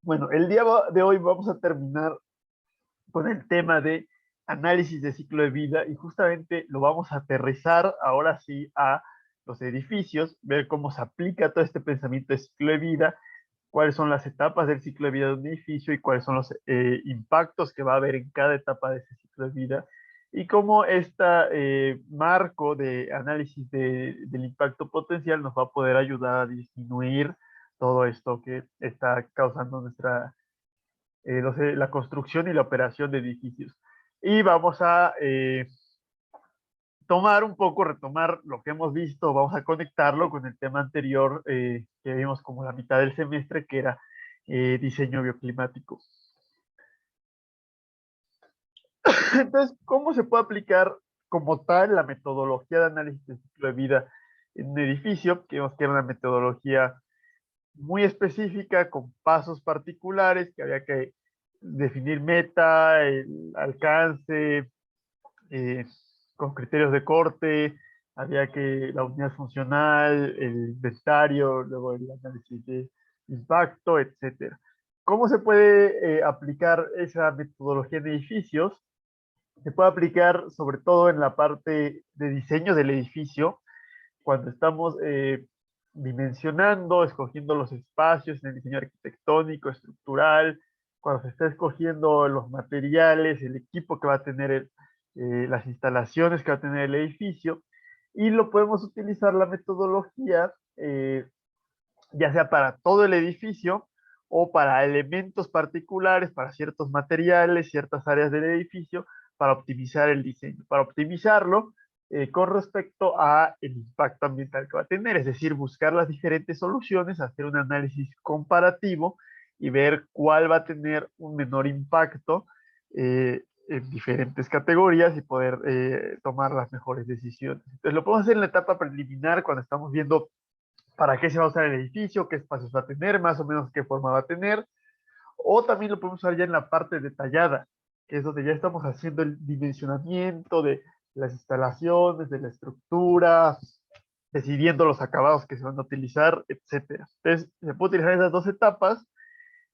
Bueno, el día de hoy vamos a terminar con el tema de análisis de ciclo de vida y justamente lo vamos a aterrizar ahora sí a los edificios, ver cómo se aplica todo este pensamiento de ciclo de vida, cuáles son las etapas del ciclo de vida de un edificio y cuáles son los impactos que va a haber en cada etapa de ese ciclo de vida y cómo este marco de análisis del impacto potencial nos va a poder ayudar a disminuir todo esto que está causando la construcción y la operación de edificios. Y vamos a tomar un poco, retomar lo que hemos visto, vamos a conectarlo con el tema anterior que vimos como la mitad del semestre, que era diseño bioclimático. Entonces, ¿cómo se puede aplicar como tal la metodología de análisis de ciclo de vida en un edificio? Que vimos que era una metodología muy específica, con pasos particulares, que había que definir meta, el alcance, eh, con criterios de corte, había que la unidad funcional, el inventario, luego el análisis de impacto, etcétera. ¿Cómo se puede aplicar esa metodología en edificios? Se puede aplicar sobre todo en la parte de diseño del edificio, cuando estamos dimensionando, escogiendo los espacios en el diseño arquitectónico, estructural, cuando se está escogiendo los materiales, el equipo que va a tener, las instalaciones que va a tener el edificio, y lo podemos utilizar la metodología, ya sea para todo el edificio o para elementos particulares, para ciertos materiales, ciertas áreas del edificio, para optimizar el diseño. Para optimizarlo, con respecto a el impacto ambiental que va a tener, es decir, buscar las diferentes soluciones, hacer un análisis comparativo y ver cuál va a tener un menor impacto en diferentes categorías y poder tomar las mejores decisiones. Entonces lo podemos hacer en la etapa preliminar cuando estamos viendo para qué se va a usar el edificio, qué espacios va a tener, más o menos qué forma va a tener, o también lo podemos usar ya en la parte detallada, que es donde ya estamos haciendo el dimensionamiento de las instalaciones, de la estructura, decidiendo los acabados que se van a utilizar, etcétera. Entonces, se puede utilizar esas dos etapas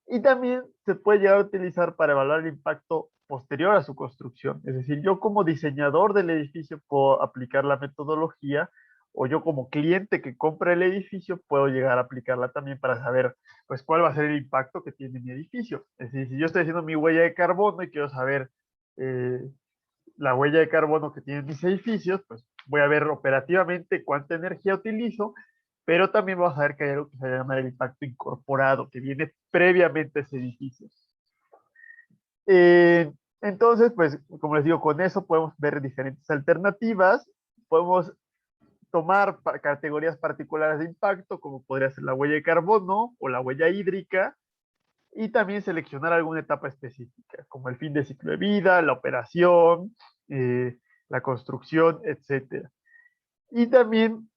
y también se puede llegar a utilizar para evaluar el impacto posterior a su construcción. Es decir, yo como diseñador del edificio puedo aplicar la metodología o yo como cliente que compra el edificio puedo llegar a aplicarla también para saber pues cuál va a ser el impacto que tiene mi edificio. Es decir, si yo estoy haciendo mi huella de carbono y quiero saber eh, la huella de carbono que tienen mis edificios, pues voy a ver operativamente cuánta energía utilizo, pero también vamos a ver que hay algo que se llama el impacto incorporado, que viene previamente a ese edificio. Entonces, pues, como les digo, con eso podemos ver diferentes alternativas, podemos tomar categorías particulares de impacto, como podría ser la huella de carbono o la huella hídrica, y también seleccionar alguna etapa específica, como el fin de ciclo de vida, la operación, la construcción, etcétera. Y también,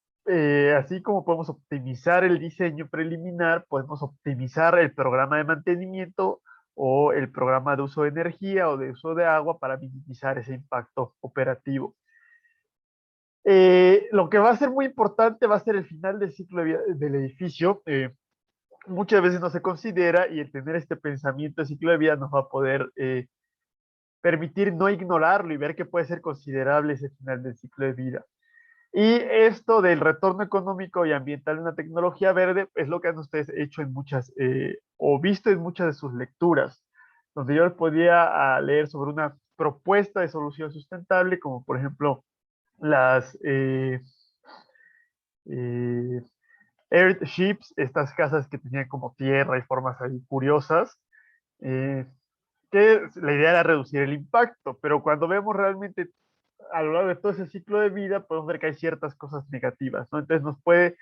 así como podemos optimizar el diseño preliminar, podemos optimizar el programa de mantenimiento o el programa de uso de energía o de uso de agua para minimizar ese impacto operativo. Lo que va a ser muy importante va a ser el final del ciclo de vida del edificio. Muchas veces no se considera y el tener este pensamiento de ciclo de vida nos va a poder permitir no ignorarlo y ver que puede ser considerable ese final del ciclo de vida. Y esto del retorno económico y ambiental de una tecnología verde es lo que han ustedes hecho en muchas, o visto en muchas de sus lecturas, donde yo les podía leer sobre una propuesta de solución sustentable, como por ejemplo las eh, Earthships, estas casas que tenían como tierra y formas ahí curiosas, eh, que la idea era reducir el impacto, pero cuando vemos realmente a lo largo de todo ese ciclo de vida, podemos ver que hay ciertas cosas negativas, ¿no? Entonces nos puede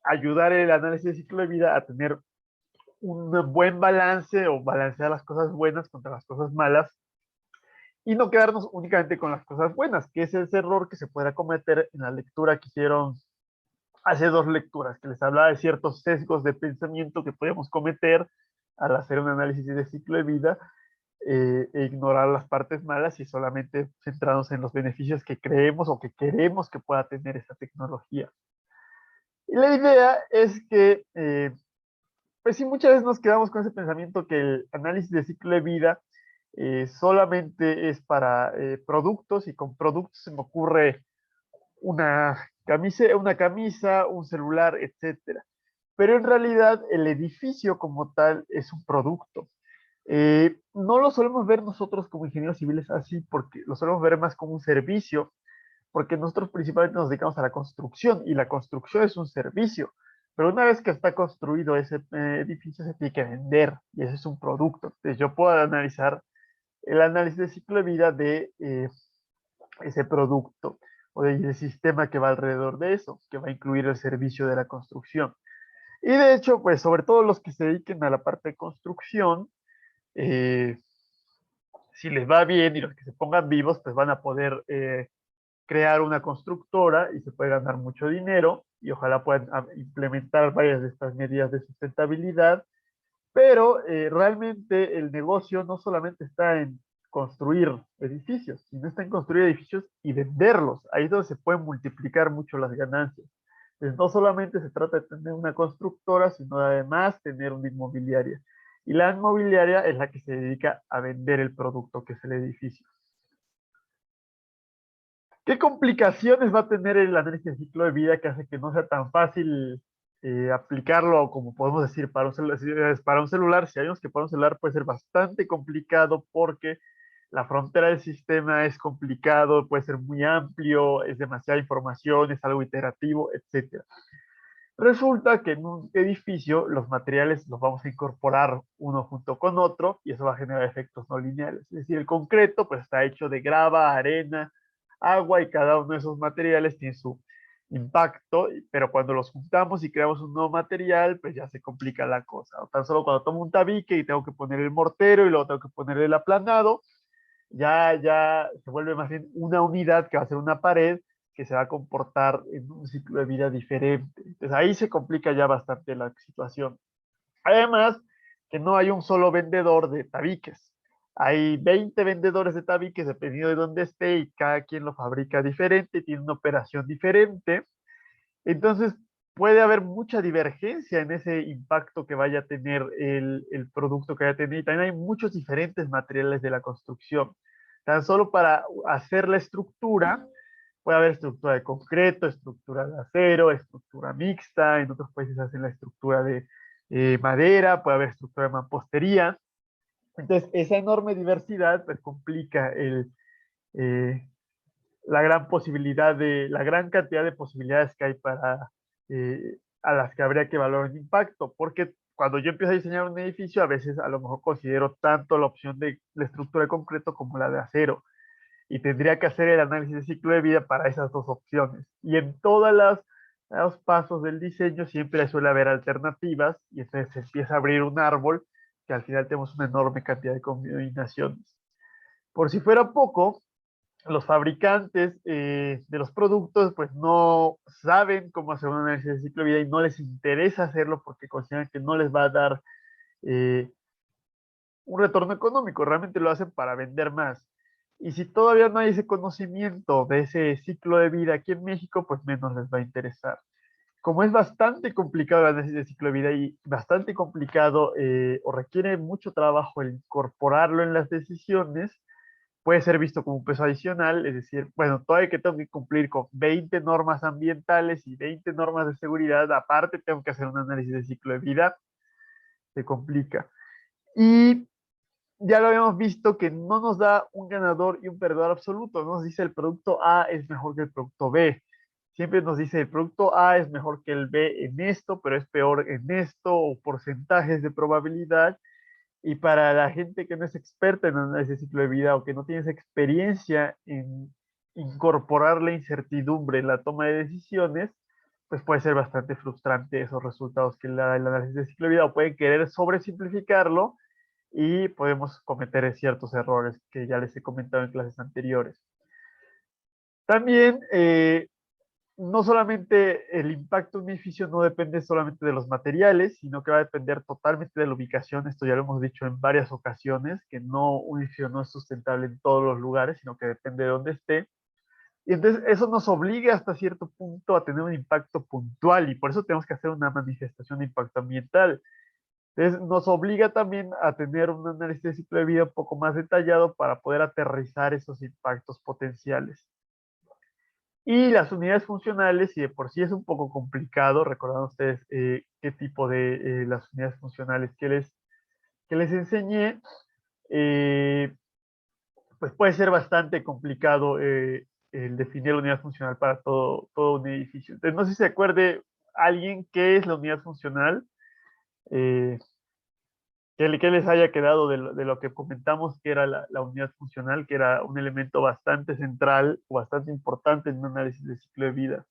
ayudar el análisis de ciclo de vida a tener un buen balance o balancear las cosas buenas contra las cosas malas y no quedarnos únicamente con las cosas buenas, que es ese error que se puede cometer en la lectura que hicieron hace dos lecturas, que les hablaba de ciertos sesgos de pensamiento que podemos cometer al hacer un análisis de ciclo de vida e ignorar las partes malas y solamente centrarnos en los beneficios que creemos o que queremos que pueda tener esta tecnología. Y la idea es que pues Pues sí, muchas veces nos quedamos con ese pensamiento que el análisis de ciclo de vida solamente es para productos, y con productos se me ocurre una camisa, un celular, etcétera. Pero en realidad el edificio como tal es un producto. No lo solemos ver nosotros como ingenieros civiles así, porque lo solemos ver más como un servicio, porque nosotros principalmente nos dedicamos a la construcción y la construcción es un servicio. Pero una vez que está construido ese edificio se tiene que vender y ese es un producto. Entonces yo puedo analizar el análisis de ciclo de vida de ese producto o del sistema que va alrededor de eso, que va a incluir el servicio de la construcción. Y de hecho, pues sobre todo los que se dediquen a la parte de construcción, eh, si les va bien y los que se pongan vivos, pues van a poder crear una constructora y se puede ganar mucho dinero y ojalá puedan implementar varias de estas medidas de sustentabilidad, pero realmente el negocio no solamente está en construir edificios, sino está en construir edificios y venderlos. Ahí es donde se pueden multiplicar mucho las ganancias. Entonces, no solamente se trata de tener una constructora, sino además tener una inmobiliaria. Y la inmobiliaria es la que se dedica a vender el producto que es el edificio. ¿Qué complicaciones va a tener el análisis de ciclo de vida que hace que no sea tan fácil aplicarlo, como podemos decir, para un celular? Si es para un celular, si sabemos que para un celular puede ser bastante complicado porque la frontera del sistema es complicado, puede ser muy amplio, es demasiada información, es algo iterativo, etcétera. Resulta que en un edificio los materiales los vamos a incorporar uno junto con otro y eso va a generar efectos no lineales. Es decir, el concreto pues está hecho de grava, arena, agua y cada uno de esos materiales tiene su impacto, pero cuando los juntamos y creamos un nuevo material, pues ya se complica la cosa. O tan solo cuando tomo un tabique y tengo que poner el mortero y luego tengo que poner el aplanado, ya se vuelve más bien una unidad que va a ser una pared que se va a comportar en un ciclo de vida diferente. Entonces ahí se complica ya bastante la situación. Además, que no hay un solo vendedor de tabiques. Hay 20 vendedores de tabiques dependiendo de dónde esté y cada quien lo fabrica diferente, tiene una operación diferente. Entonces, puede haber mucha divergencia en ese impacto que vaya a tener el producto que vaya a tener. Y también hay muchos diferentes materiales de la construcción. Tan solo para hacer la estructura, puede haber estructura de concreto, estructura de acero, estructura mixta, en otros países hacen la estructura de madera, puede haber estructura de mampostería. Entonces, esa enorme diversidad pues, complica eh, la gran cantidad de posibilidades que hay a las que habría que evaluar el impacto, porque cuando yo empiezo a diseñar un edificio, a veces a lo mejor considero tanto la opción de la estructura de concreto como la de acero, y tendría que hacer el análisis de ciclo de vida para esas dos opciones. Y en los pasos del diseño siempre suele haber alternativas, y entonces se empieza a abrir un árbol que al final tenemos una enorme cantidad de combinaciones. Por si fuera poco, los fabricantes de los productos pues no saben cómo hacer un análisis de ciclo de vida y no les interesa hacerlo porque consideran que no les va a dar eh, un retorno económico, realmente lo hacen para vender más. Y si todavía no hay ese conocimiento de ese ciclo de vida aquí en México, pues menos les va a interesar. Como es bastante complicado el análisis de ciclo de vida y bastante complicado o requiere mucho trabajo el incorporarlo en las decisiones, puede ser visto como un peso adicional, es decir, bueno, todavía que tengo que cumplir con 20 normas ambientales y 20 normas de seguridad, aparte tengo que hacer un análisis de ciclo de vida, se complica. Y ya lo habíamos visto que no nos da un ganador y un perdedor absoluto, no nos dice el producto A es mejor que el producto B. Siempre nos dice el producto A es mejor que el B en esto, pero es peor en esto, o porcentajes de probabilidad. Y para la gente que no es experta en análisis de ciclo de vida o que no tiene esa experiencia en incorporar la incertidumbre en la toma de decisiones, pues puede ser bastante frustrante esos resultados que le da el análisis de ciclo de vida o pueden querer sobresimplificarlo y podemos cometer ciertos errores que ya les he comentado en clases anteriores. También no solamente el impacto de un edificio no depende solamente de los materiales, sino que va a depender totalmente de la ubicación. Esto ya lo hemos dicho en varias ocasiones, que no, un edificio no es sustentable en todos los lugares, sino que depende de dónde esté. Y entonces eso nos obliga hasta cierto punto a tener un impacto puntual y por eso tenemos que hacer una manifestación de impacto ambiental. Entonces, nos obliga también a tener un análisis de ciclo de vida un poco más detallado para poder aterrizar esos impactos potenciales. Y las unidades funcionales, si de por sí es un poco complicado, recordan ustedes qué tipo de las unidades funcionales que les enseñé, pues puede ser bastante complicado el definir la unidad funcional para todo un edificio. Entonces, no sé si se acuerde alguien qué es la unidad funcional, eh, que les haya quedado de lo que comentamos que era la unidad funcional, que era un elemento bastante central o bastante importante en un análisis de ciclo de vida.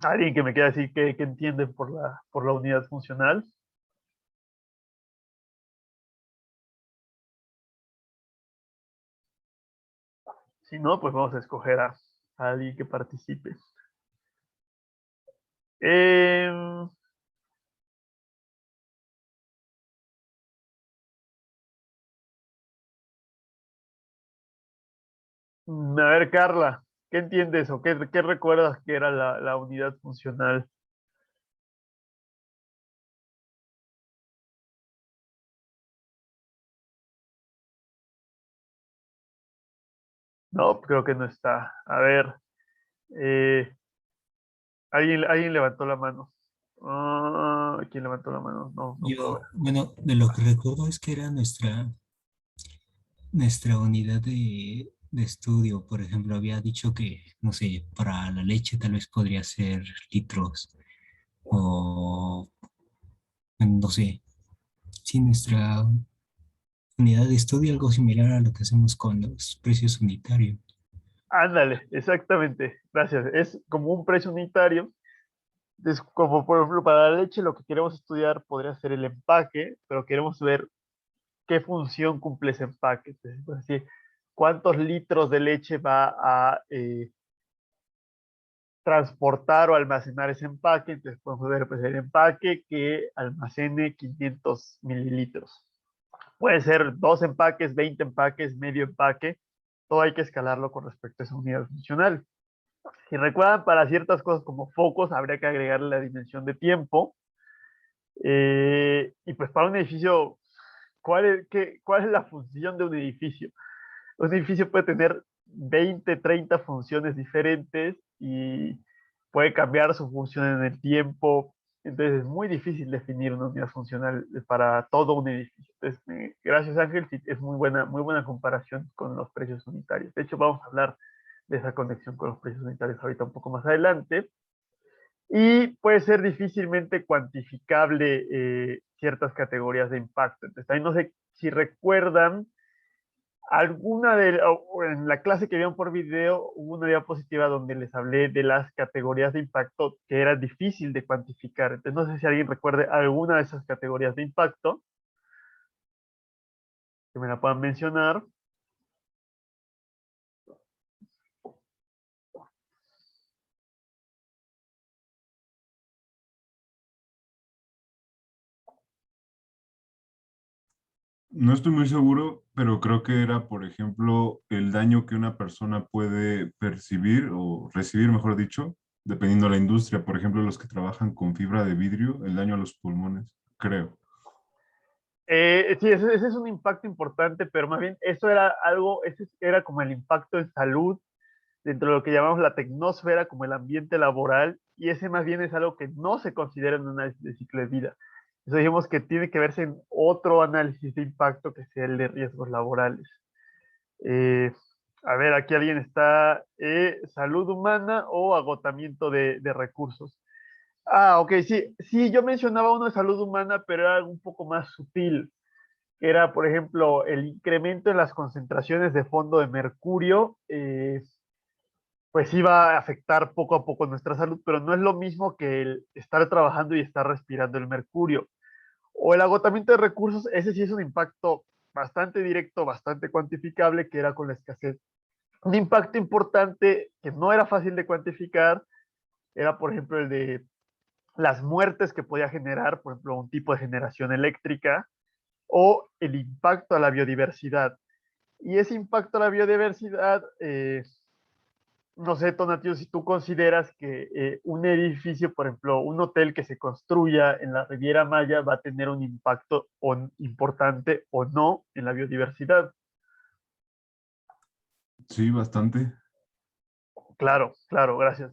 Alguien que me quiera decir que entiende por la unidad funcional. Si no, pues vamos a escoger a alguien que participe. Eh, a ver, Carla, ¿qué entiendes o qué recuerdas que era la unidad funcional? No, creo que no está. A ver, eh, alguien levantó la mano. Ah, ¿quién levantó la mano? No, no puedo ver. Yo, bueno, de lo que recuerdo es que era nuestra unidad de estudio. Por ejemplo, había dicho que, no sé, para la leche tal vez podría ser litros o, no sé, sí, nuestra unidad de estudio algo similar a lo que hacemos con los precios unitarios. Ándale, exactamente. Gracias. Es como un precio unitario. Es como, por ejemplo, para la leche, lo que queremos estudiar podría ser el empaque, pero queremos ver qué función cumple ese empaque. Entonces, pues, así, cuántos litros de leche va a transportar o almacenar ese empaque. Entonces podemos ver pues, el empaque que almacene 500 mililitros. Puede ser 2 empaques, 20 empaques, medio empaque. Todo hay que escalarlo con respecto a esa unidad funcional. Si recuerdan, para ciertas cosas como focos, habría que agregarle la dimensión de tiempo. Y pues para un edificio, ¿cuál es la función de un edificio? Un edificio puede tener 20, 30 funciones diferentes y puede cambiar su función en el tiempo. Entonces es muy difícil definir una unidad funcional para todo un edificio. Entonces, gracias Ángel, sí, es muy buena comparación con los precios unitarios. De hecho, vamos a hablar de esa conexión con los precios unitarios ahorita un poco más adelante. Y puede ser difícilmente cuantificable ciertas categorías de impacto. Entonces, también no sé si recuerdan en la clase que vieron por video, hubo una diapositiva donde les hablé de las categorías de impacto que era difícil de cuantificar. Entonces, no sé si alguien recuerde alguna de esas categorías de impacto, que me la puedan mencionar. No estoy muy seguro, pero creo que era, por ejemplo, el daño que una persona puede percibir o recibir, mejor dicho, dependiendo de la industria. Por ejemplo, los que trabajan con fibra de vidrio, el daño a los pulmones, creo. Sí, ese es un impacto importante, pero más bien eso era algo, ese era como el impacto en salud dentro de lo que llamamos la tecnosfera, como el ambiente laboral, y ese más bien es algo que no se considera en un análisis de ciclo de vida. Eso dijimos que tiene que verse en otro análisis de impacto que sea el de riesgos laborales. Eh, a ver, aquí alguien está, salud humana o agotamiento de recursos. Ah, ok, sí, sí, yo mencionaba uno de salud humana, pero era algo un poco más sutil, que era, por ejemplo, el incremento en las concentraciones de fondo de mercurio, pues iba a afectar poco a poco nuestra salud, pero no es lo mismo que el estar trabajando y estar respirando el mercurio. O el agotamiento de recursos, ese sí es un impacto bastante directo, bastante cuantificable, que era con la escasez. Un impacto importante que no era fácil de cuantificar era, por ejemplo, el de las muertes que podía generar, por ejemplo, un tipo de generación eléctrica, o el impacto a la biodiversidad. Y ese impacto a la biodiversidad no sé, Tonatiuh, si tú consideras que un edificio, por ejemplo, un hotel que se construya en la Riviera Maya va a tener un impacto importante o no en la biodiversidad. Sí, bastante. Claro, claro, gracias.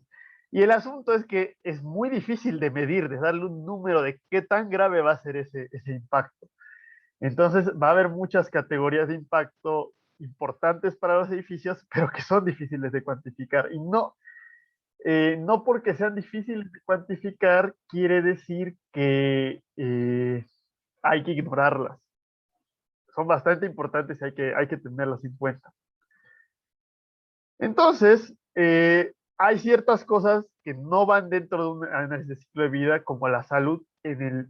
Y el asunto es que es muy difícil de medir, de darle un número de qué tan grave va a ser ese impacto. Entonces, va a haber muchas categorías de impacto importantes para los edificios, pero que son difíciles de cuantificar. Y no porque sean difíciles de cuantificar, quiere decir que hay que ignorarlas. Son bastante importantes y hay que tenerlas en cuenta. Entonces, hay ciertas cosas que no van dentro de un análisis de ciclo de vida, como la salud en el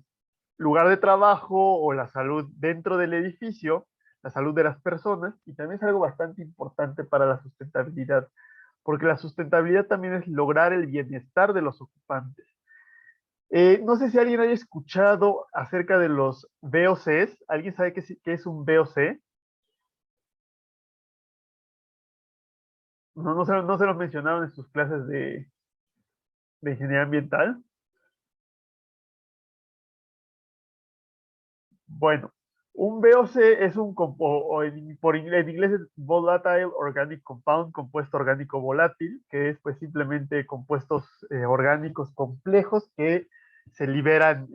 lugar de trabajo o la salud dentro del edificio, la salud de las personas, y también es algo bastante importante para la sustentabilidad, porque la sustentabilidad también es lograr el bienestar de los ocupantes. No sé si alguien haya escuchado acerca de los VOCs. ¿Alguien sabe qué es un VOC? No se los mencionaron en sus clases de ingeniería ambiental. Bueno, un VOC es en inglés es Volatile Organic Compound, compuesto orgánico volátil, que es pues simplemente compuestos orgánicos complejos que se liberan,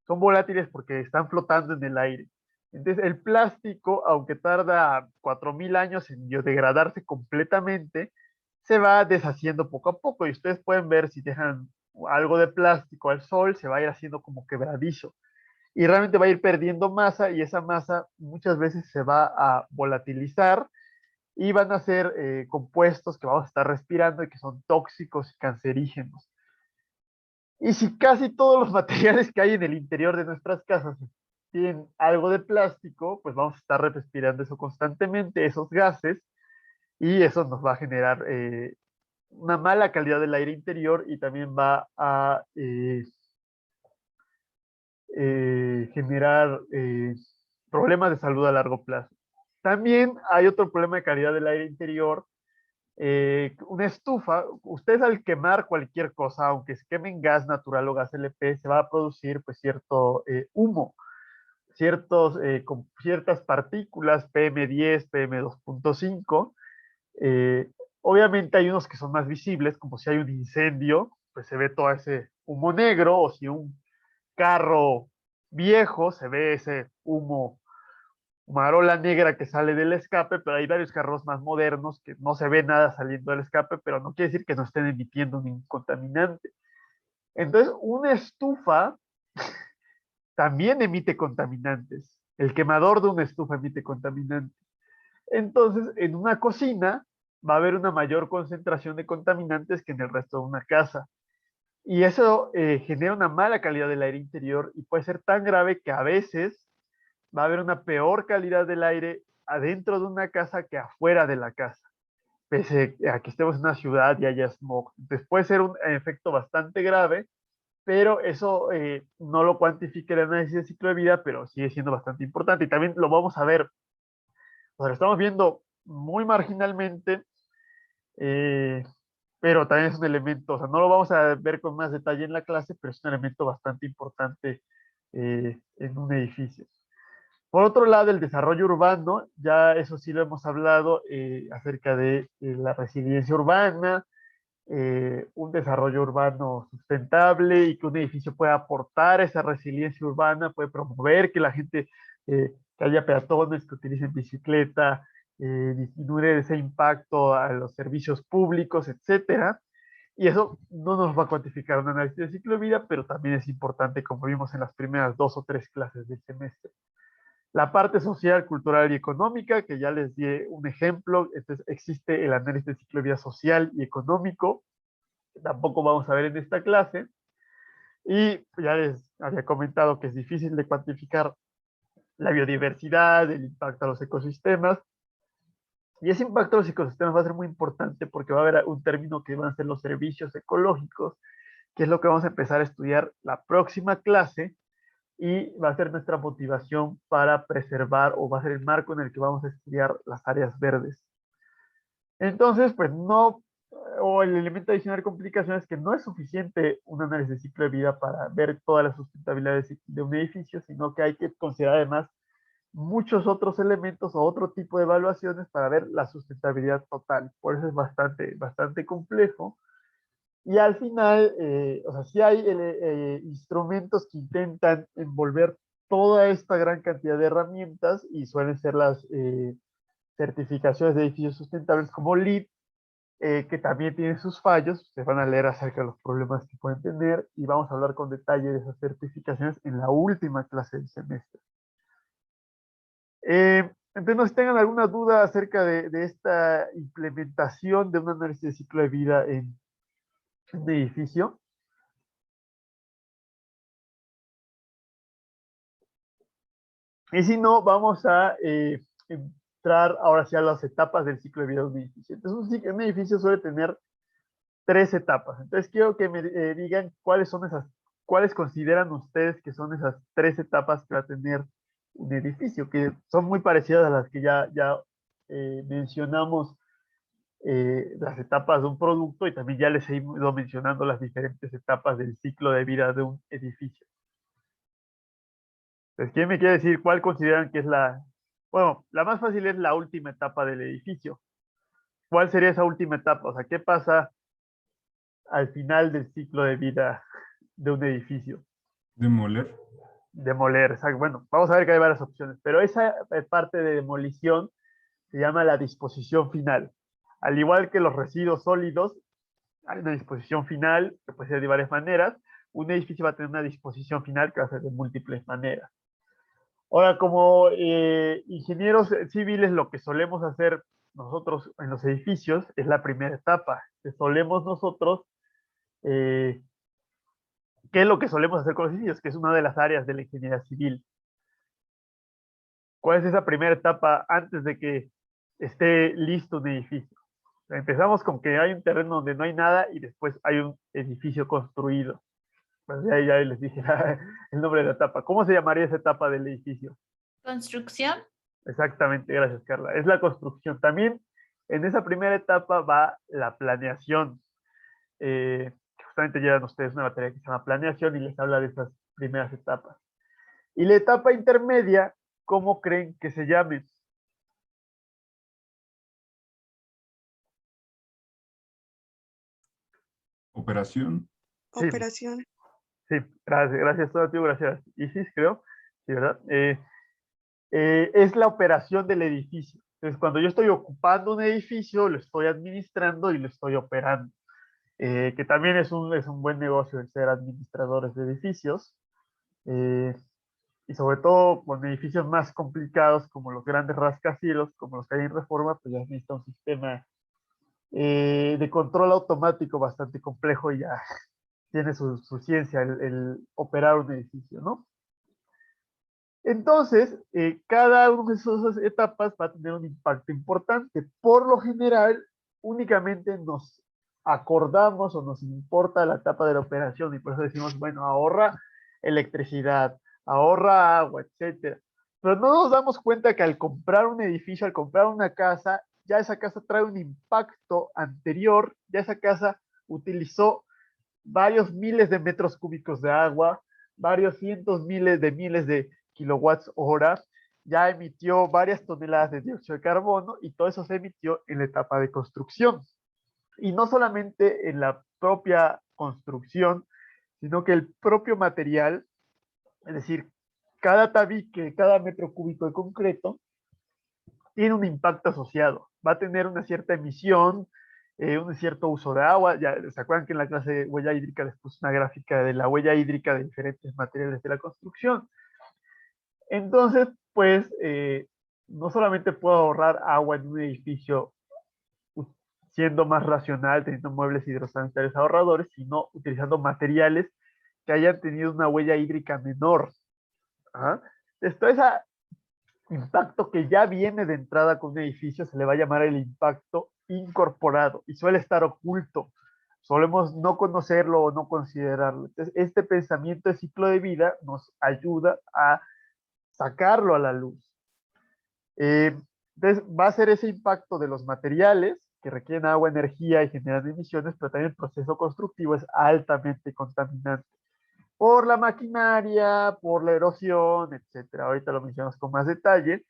son volátiles porque están flotando en el aire. Entonces, el plástico, aunque tarda 4000 años en biodegradarse completamente, se va deshaciendo poco a poco. Y ustedes pueden ver si dejan algo de plástico al sol, se va a ir haciendo como quebradizo y realmente va a ir perdiendo masa y esa masa muchas veces se va a volatilizar y van a ser compuestos que vamos a estar respirando y que son tóxicos y cancerígenos. Y si casi todos los materiales que hay en el interior de nuestras casas tienen algo de plástico, pues vamos a estar respirando eso constantemente, esos gases, y eso nos va a generar una mala calidad del aire interior y también va a generar problemas de salud a largo plazo. También hay otro problema de calidad del aire interior. Una estufa, ustedes al quemar cualquier cosa, aunque se queme en gas natural o gas LP, se va a producir pues cierto humo, con ciertas partículas, PM10, PM2.5. Eh, Obviamente hay unos que son más visibles, como si hay un incendio, pues se ve todo ese humo negro, o si un carro viejo, se ve ese humo, marola negra que sale del escape, pero hay varios carros más modernos que no se ve nada saliendo del escape, pero no quiere decir que no estén emitiendo ningún contaminante. Entonces, una estufa también emite contaminantes. El quemador de una estufa emite contaminantes. Entonces, en una cocina va a haber una mayor concentración de contaminantes que en el resto de una casa. Y eso genera una mala calidad del aire interior y puede ser tan grave que a veces va a haber una peor calidad del aire adentro de una casa que afuera de la casa, pese a que estemos en una ciudad y haya smog. Entonces puede ser un efecto bastante grave, pero eso no lo cuantifica el análisis de ciclo de vida, pero sigue siendo bastante importante. Y también lo vamos a ver, o sea, lo estamos viendo muy marginalmente, eh, pero también es un elemento, o sea, no lo vamos a ver con más detalle en la clase, pero es un elemento bastante importante en un edificio. Por otro lado, el desarrollo urbano, ya eso sí lo hemos hablado acerca de la resiliencia urbana, un desarrollo urbano sustentable y que un edificio pueda aportar esa resiliencia urbana, puede promover que la gente, que haya peatones que utilicen bicicleta, disminuir ese impacto a los servicios públicos, etcétera. Y eso no nos va a cuantificar un análisis de ciclo de vida, pero también es importante, como vimos en las primeras 2 o 3 clases del semestre. La parte social, cultural y económica, que ya les di un ejemplo, entonces existe el análisis de ciclo de vida social y económico, que tampoco vamos a ver en esta clase, y ya les había comentado que es difícil de cuantificar la biodiversidad, el impacto a los ecosistemas, y ese impacto a los ecosistemas va a ser muy importante porque va a haber un término que van a ser los servicios ecológicos, que es lo que vamos a empezar a estudiar la próxima clase, y va a ser nuestra motivación para preservar o va a ser el marco en el que vamos a estudiar las áreas verdes. Entonces, pues no o el elemento adicional de complicación es que no es suficiente un análisis de ciclo de vida para ver todas las sustentabilidades de un edificio, sino que hay que considerar además muchos otros elementos o otro tipo de evaluaciones para ver la sustentabilidad total. Por eso es bastante complejo. Y al final, o sea, sí hay instrumentos que intentan envolver toda esta gran cantidad de herramientas y suelen ser las certificaciones de edificios sustentables como LEED, que también tienen sus fallos. Se van a leer acerca de los problemas que pueden tener y vamos a hablar con detalle de esas certificaciones en la última clase del semestre. Entonces, no sé si tengan alguna duda acerca de esta implementación de un análisis de ciclo de vida en un edificio. Y si no, vamos a entrar ahora sí a las etapas del ciclo de vida de un edificio. Entonces, un edificio suele tener 3 etapas. Entonces, quiero que me digan cuáles son cuáles consideran ustedes que son esas 3 etapas que va a tener un edificio, que son muy parecidas a las que ya mencionamos, las etapas de un producto, y también ya les he ido mencionando las diferentes etapas del ciclo de vida de un edificio. Entonces, ¿quién me quiere decir cuál consideran que es bueno, la más fácil es la última etapa del edificio? ¿Cuál sería esa última etapa? O sea, ¿qué pasa al final del ciclo de vida de un edificio? Demoler. Demoler. O sea, bueno, vamos a ver que hay varias opciones, pero esa parte de demolición se llama la disposición final. Al igual que los residuos sólidos, hay una disposición final que puede ser de varias maneras. Un edificio va a tener una disposición final que va a ser de múltiples maneras. Ahora, como ingenieros civiles, lo que solemos hacer nosotros en los edificios es la primera etapa. Que solemos nosotros, ¿qué es lo que solemos hacer con los edificios? Que es una de las áreas de la ingeniería civil. ¿Cuál es esa primera etapa antes de que esté listo un edificio? Empezamos con que hay un terreno donde no hay nada y después hay un edificio construido. Pues ya les dije el nombre de la etapa. ¿Cómo se llamaría esa etapa del edificio? Construcción. Exactamente, gracias Carla. Es la construcción. También en esa primera etapa va la planeación. Justamente llevan ustedes una materia que se llama planeación y les habla de esas primeras etapas. Y la etapa intermedia, ¿cómo creen que se llame? Operación. Sí, Operación. sí, gracias todo tío, gracias Isis, creo. Sí, ¿verdad? Es la operación del edificio. Entonces, cuando yo estoy ocupando un edificio, lo estoy administrando y lo estoy operando. Que también es un buen negocio el ser administradores de edificios. Y sobre todo con edificios más complicados como los grandes rascacielos, como los que hay en Reforma, pues ya necesita un sistema de control automático bastante complejo y ya tiene su ciencia el operar un edificio, ¿no? Entonces, cada una de esas etapas va a tener un impacto importante. Por lo general, únicamente nos acordamos o nos importa la etapa de la operación y por eso decimos, bueno, ahorra electricidad, ahorra agua, etcétera. Pero no nos damos cuenta que al comprar un edificio, al comprar una casa, ya esa casa trae un impacto anterior, ya esa casa utilizó varios miles de metros cúbicos de agua, varios cientos miles de kilowatts hora, ya emitió varias toneladas de dióxido de carbono y todo eso se emitió en la etapa de construcción. Y no solamente en la propia construcción, sino que el propio material, es decir, cada tabique, cada metro cúbico de concreto, tiene un impacto asociado. Va a tener una cierta emisión, un cierto uso de agua. Ya se acuerdan que en la clase de huella hídrica les puse una gráfica de la huella hídrica de diferentes materiales de la construcción. Entonces, pues, no solamente puedo ahorrar agua en un edificio siendo más racional, teniendo muebles hidrosanitarios ahorradores, sino utilizando materiales que hayan tenido una huella hídrica menor. ¿Ah? Entonces, ese impacto que ya viene de entrada con un edificio se le va a llamar el impacto incorporado y suele estar oculto. Solemos no conocerlo o no considerarlo. Entonces, este pensamiento de ciclo de vida nos ayuda a sacarlo a la luz. Entonces, va a ser ese impacto de los materiales, que requieren agua, energía y generan emisiones, pero también el proceso constructivo es altamente contaminante por la maquinaria, por la erosión, etcétera. Ahorita lo mencionamos con más detalle.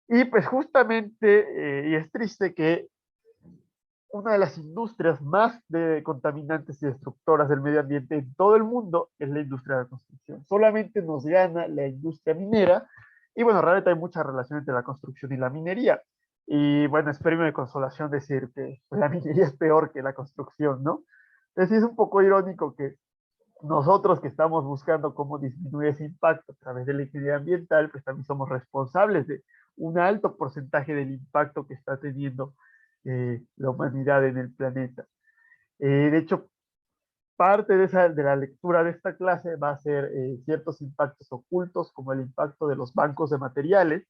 Y pues justamente, y es triste que una de las industrias más contaminantes y destructoras del medio ambiente en todo el mundo es la industria de la construcción. Solamente nos gana la industria minera y bueno, realmente hay mucha relación entre la construcción y la minería. Y bueno, es premio de consolación decir que la minería es peor que la construcción, ¿no? Entonces sí es un poco irónico que nosotros que estamos buscando cómo disminuir ese impacto a través de la ingeniería ambiental, pues también somos responsables de un alto porcentaje del impacto que está teniendo la humanidad en el planeta. De hecho, parte de la lectura de esta clase va a ser ciertos impactos ocultos, como el impacto de los bancos de materiales,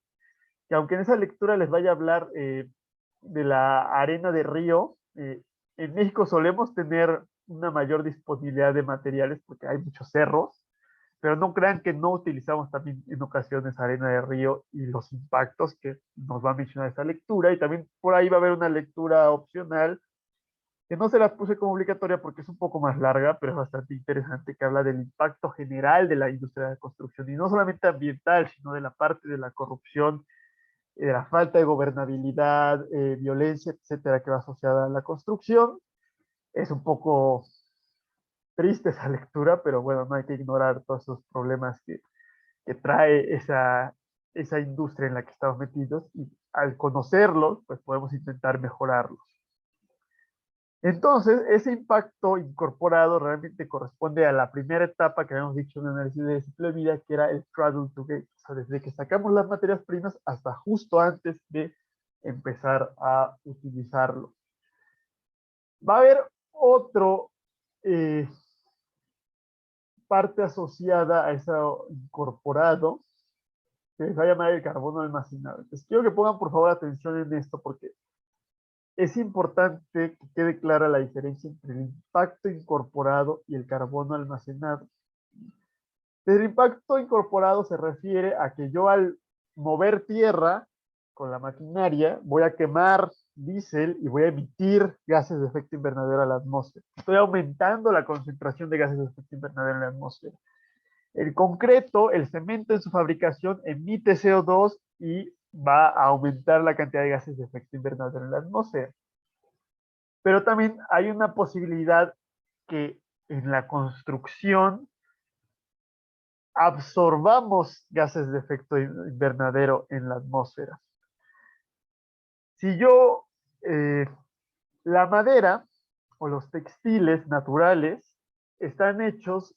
que aunque en esa lectura les vaya a hablar de la arena de río, en México solemos tener una mayor disponibilidad de materiales porque hay muchos cerros, pero no crean que no utilizamos también en ocasiones arena de río y los impactos que nos va a mencionar esa lectura. Y también por ahí va a haber una lectura opcional que no se las puse como obligatoria porque es un poco más larga, pero es bastante interesante, que habla del impacto general de la industria de la construcción y no solamente ambiental, sino de la parte de la corrupción, de la falta de gobernabilidad, violencia, etcétera, que va asociada a la construcción. Es un poco triste esa lectura, pero bueno, no hay que ignorar todos esos problemas que trae esa industria en la que estamos metidos y al conocerlos, pues podemos intentar mejorarlos. Entonces, ese impacto incorporado realmente corresponde a la primera etapa que habíamos dicho en el análisis de ciclo de vida, que era el cradle to gate, o sea, desde que sacamos las materias primas hasta justo antes de empezar a utilizarlo. Va a haber otro parte asociada a eso incorporado, que se va a llamar el carbono almacenado. Entonces, quiero que pongan por favor atención en esto, porque es importante que quede clara la diferencia entre el impacto incorporado y el carbono almacenado. El impacto incorporado se refiere a que yo al mover tierra con la maquinaria voy a quemar diésel y voy a emitir gases de efecto invernadero a la atmósfera. Estoy aumentando la concentración de gases de efecto invernadero en la atmósfera. El concreto, el cemento en su fabricación emite CO2 y va a aumentar la cantidad de gases de efecto invernadero en la atmósfera. Pero también hay una posibilidad que en la construcción absorbamos gases de efecto invernadero en la atmósfera. Si yo, la madera o los textiles naturales están hechos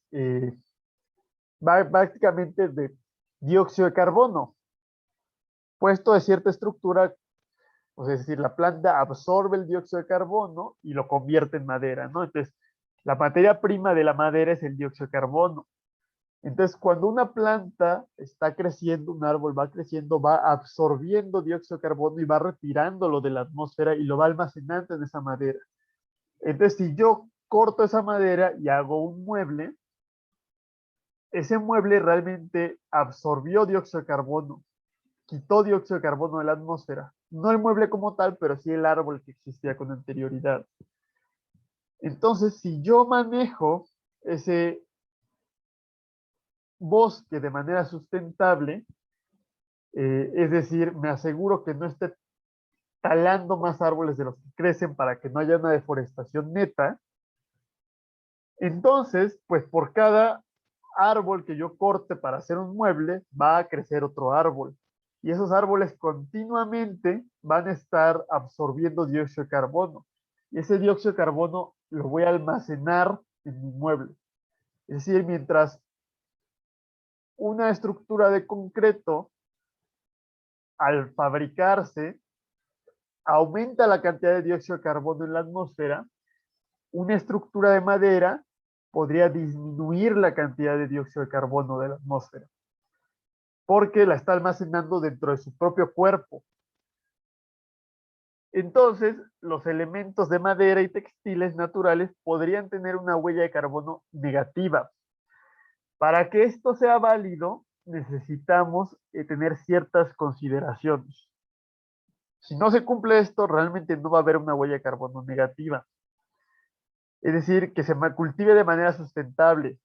básicamente de dióxido de carbono, puesto de cierta estructura, o sea, es decir, la planta absorbe el dióxido de carbono y lo convierte en madera, ¿no? Entonces, la materia prima de la madera es el dióxido de carbono. Entonces, cuando una planta está creciendo, un árbol va creciendo, va absorbiendo dióxido de carbono y va retirándolo de la atmósfera y lo va almacenando en esa madera. Entonces, si yo corto esa madera y hago un mueble, ese mueble realmente absorbió dióxido de carbono, quitó dióxido de carbono de la atmósfera. No el mueble como tal, pero sí el árbol que existía con anterioridad. Entonces, si yo manejo ese bosque de manera sustentable, es decir, me aseguro que no esté talando más árboles de los que crecen para que no haya una deforestación neta, entonces, pues por cada árbol que yo corte para hacer un mueble, va a crecer otro árbol. Y esos árboles continuamente van a estar absorbiendo dióxido de carbono. Y ese dióxido de carbono lo voy a almacenar en mi mueble. Es decir, mientras una estructura de concreto, al fabricarse, aumenta la cantidad de dióxido de carbono en la atmósfera, una estructura de madera podría disminuir la cantidad de dióxido de carbono de la atmósfera, porque la está almacenando dentro de su propio cuerpo. Entonces, los elementos de madera y textiles naturales podrían tener una huella de carbono negativa. Para que esto sea válido, necesitamos tener ciertas consideraciones. Si no se cumple esto, realmente no va a haber una huella de carbono negativa. Es decir, que se cultive de manera sustentable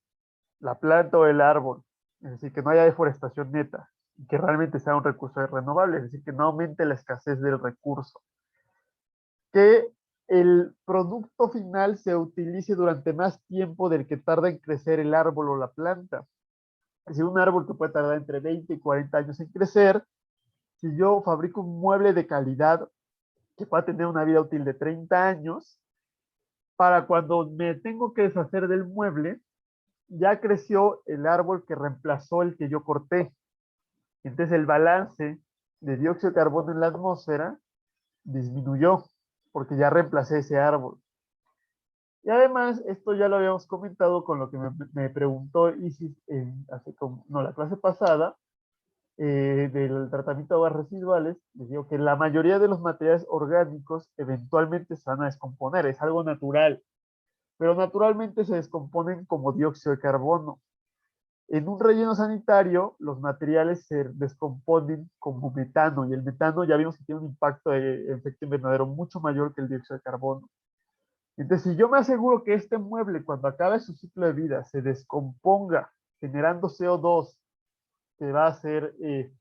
la planta o el árbol, es decir, que no haya deforestación neta, y que realmente sea un recurso renovable, es decir, que no aumente la escasez del recurso, que el producto final se utilice durante más tiempo del que tarda en crecer el árbol o la planta. Es decir, un árbol que puede tardar entre 20 y 40 años en crecer, si yo fabrico un mueble de calidad que va a tener una vida útil de 30 años, para cuando me tengo que deshacer del mueble, ya creció el árbol que reemplazó el que yo corté. Entonces el balance de dióxido de carbono en la atmósfera disminuyó porque ya reemplacé ese árbol. Y además, esto ya lo habíamos comentado con lo que me preguntó Isis hace como, no, la clase pasada, del tratamiento de aguas residuales. Les digo que la mayoría de los materiales orgánicos eventualmente se van a descomponer, es algo natural, pero naturalmente se descomponen como dióxido de carbono. En un relleno sanitario, los materiales se descomponen como metano, y el metano ya vimos que tiene un impacto de efecto invernadero mucho mayor que el dióxido de carbono. Entonces, si yo me aseguro que este mueble, cuando acabe su ciclo de vida, se descomponga generando CO2, que va a ser eh,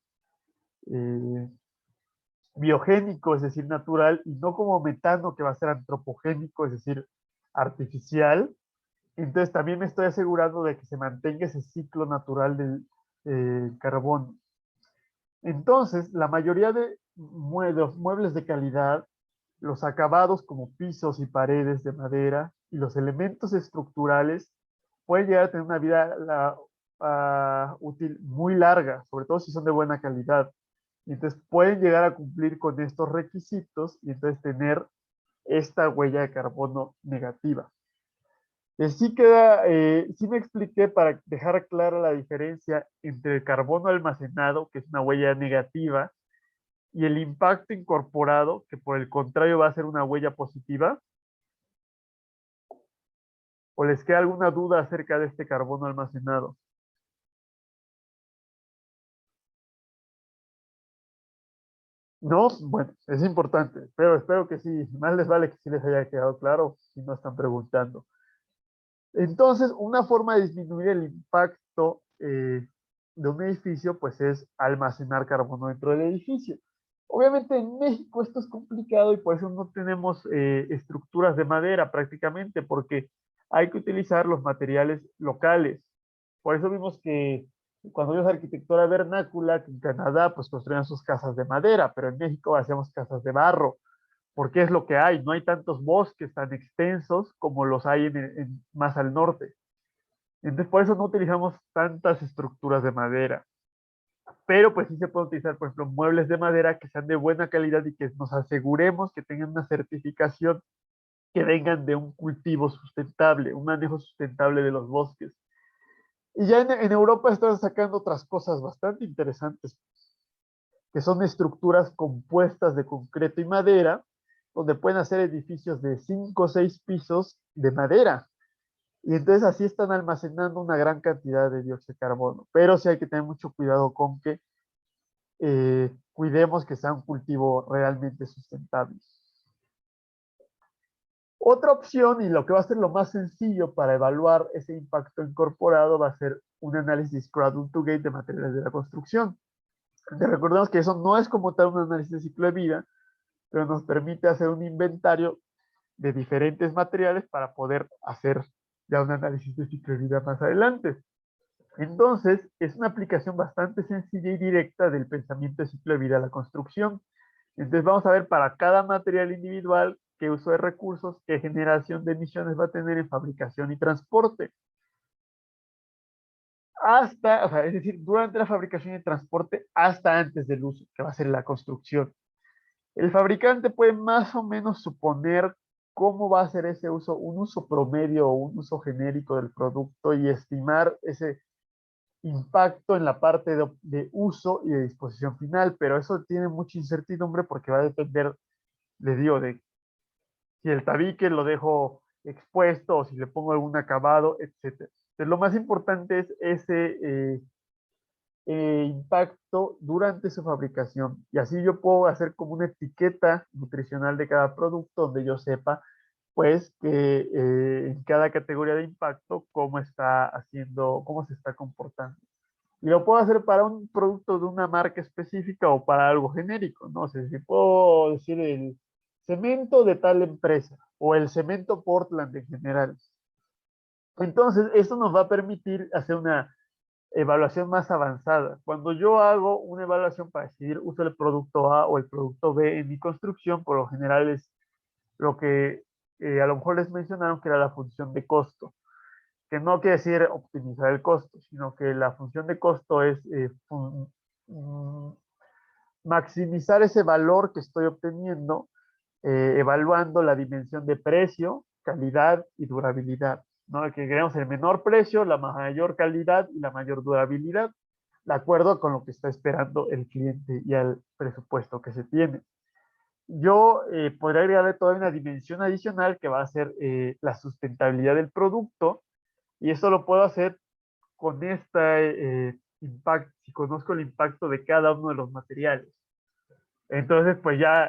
biogénico, es decir, natural, y no como metano, que va a ser antropogénico, es decir, artificial, entonces también me estoy asegurando de que se mantenga ese ciclo natural del carbono. Entonces, la mayoría de los muebles de calidad, los acabados como pisos y paredes de madera y los elementos estructurales pueden llegar a tener una vida útil muy larga, sobre todo si son de buena calidad. Y entonces pueden llegar a cumplir con estos requisitos y entonces tener esta huella de carbono negativa. Sí me expliqué para dejar clara la diferencia entre el carbono almacenado, que es una huella negativa, y el impacto incorporado, que por el contrario va a ser una huella positiva. ¿O les queda alguna duda acerca de este carbono almacenado? No, bueno, es importante, pero espero que sí. Más les vale que sí les haya quedado claro si no están preguntando. Entonces, una forma de disminuir el impacto de un edificio, pues es almacenar carbono dentro del edificio. Obviamente en México esto es complicado y por eso no tenemos estructuras de madera prácticamente, porque hay que utilizar los materiales locales. Por eso vimos que cuando vimos arquitectura vernácula, que en Canadá pues construían sus casas de madera, pero en México hacemos casas de barro porque es lo que hay, no hay tantos bosques tan extensos como los hay más al norte. Entonces, por eso no utilizamos tantas estructuras de madera. Pero pues sí se puede utilizar, por ejemplo, muebles de madera que sean de buena calidad y que nos aseguremos que tengan una certificación, que vengan de un cultivo sustentable, un manejo sustentable de los bosques. Y ya en Europa están sacando otras cosas bastante interesantes, que son estructuras compuestas de concreto y madera, donde pueden hacer edificios de 5 o 6 pisos de madera. Y entonces así están almacenando una gran cantidad de dióxido de carbono. Pero sí hay que tener mucho cuidado con que cuidemos que sea un cultivo realmente sustentable. Otra opción, y lo que va a ser lo más sencillo para evaluar ese impacto incorporado, va a ser un análisis cradle to gate de materiales de la construcción. Recordemos que eso no es como tal un análisis de ciclo de vida, pero nos permite hacer un inventario de diferentes materiales para poder hacer ya un análisis de ciclo de vida más adelante. Entonces, es una aplicación bastante sencilla y directa del pensamiento de ciclo de vida a la construcción. Entonces, vamos a ver para cada material individual qué uso de recursos, qué generación de emisiones va a tener en fabricación y transporte. Hasta, o sea, es decir, durante la fabricación y transporte hasta antes del uso, que va a ser la construcción. El fabricante puede más o menos suponer cómo va a ser ese uso, un uso promedio o un uso genérico del producto y estimar ese impacto en la parte de uso y de disposición final, pero eso tiene mucha incertidumbre porque va a depender, le digo, de si el tabique lo dejo expuesto o si le pongo algún acabado, etc. Entonces, lo más importante es impacto durante su fabricación. Y así yo puedo hacer como una etiqueta nutricional de cada producto donde yo sepa, pues, que en cada categoría de impacto, cómo está haciendo, cómo se está comportando. Y lo puedo hacer para un producto de una marca específica o para algo genérico, ¿no? O sea, si puedo decir el cemento de tal empresa o el cemento Portland en general. Entonces, esto nos va a permitir hacer una evaluación más avanzada. Cuando yo hago una evaluación para decidir uso el producto A o el producto B en mi construcción, por lo general es lo que a lo mejor les mencionaron que era la función de costo, que no quiere decir optimizar el costo, sino que la función de costo es maximizar ese valor que estoy obteniendo, evaluando la dimensión de precio, calidad y durabilidad, ¿no? Que queremos el menor precio, la mayor calidad y la mayor durabilidad, de acuerdo con lo que está esperando el cliente y al presupuesto que se tiene. Yo podría agregarle todavía una dimensión adicional que va a ser la sustentabilidad del producto, y eso lo puedo hacer con este impacto, si conozco el impacto de cada uno de los materiales. Entonces, pues ya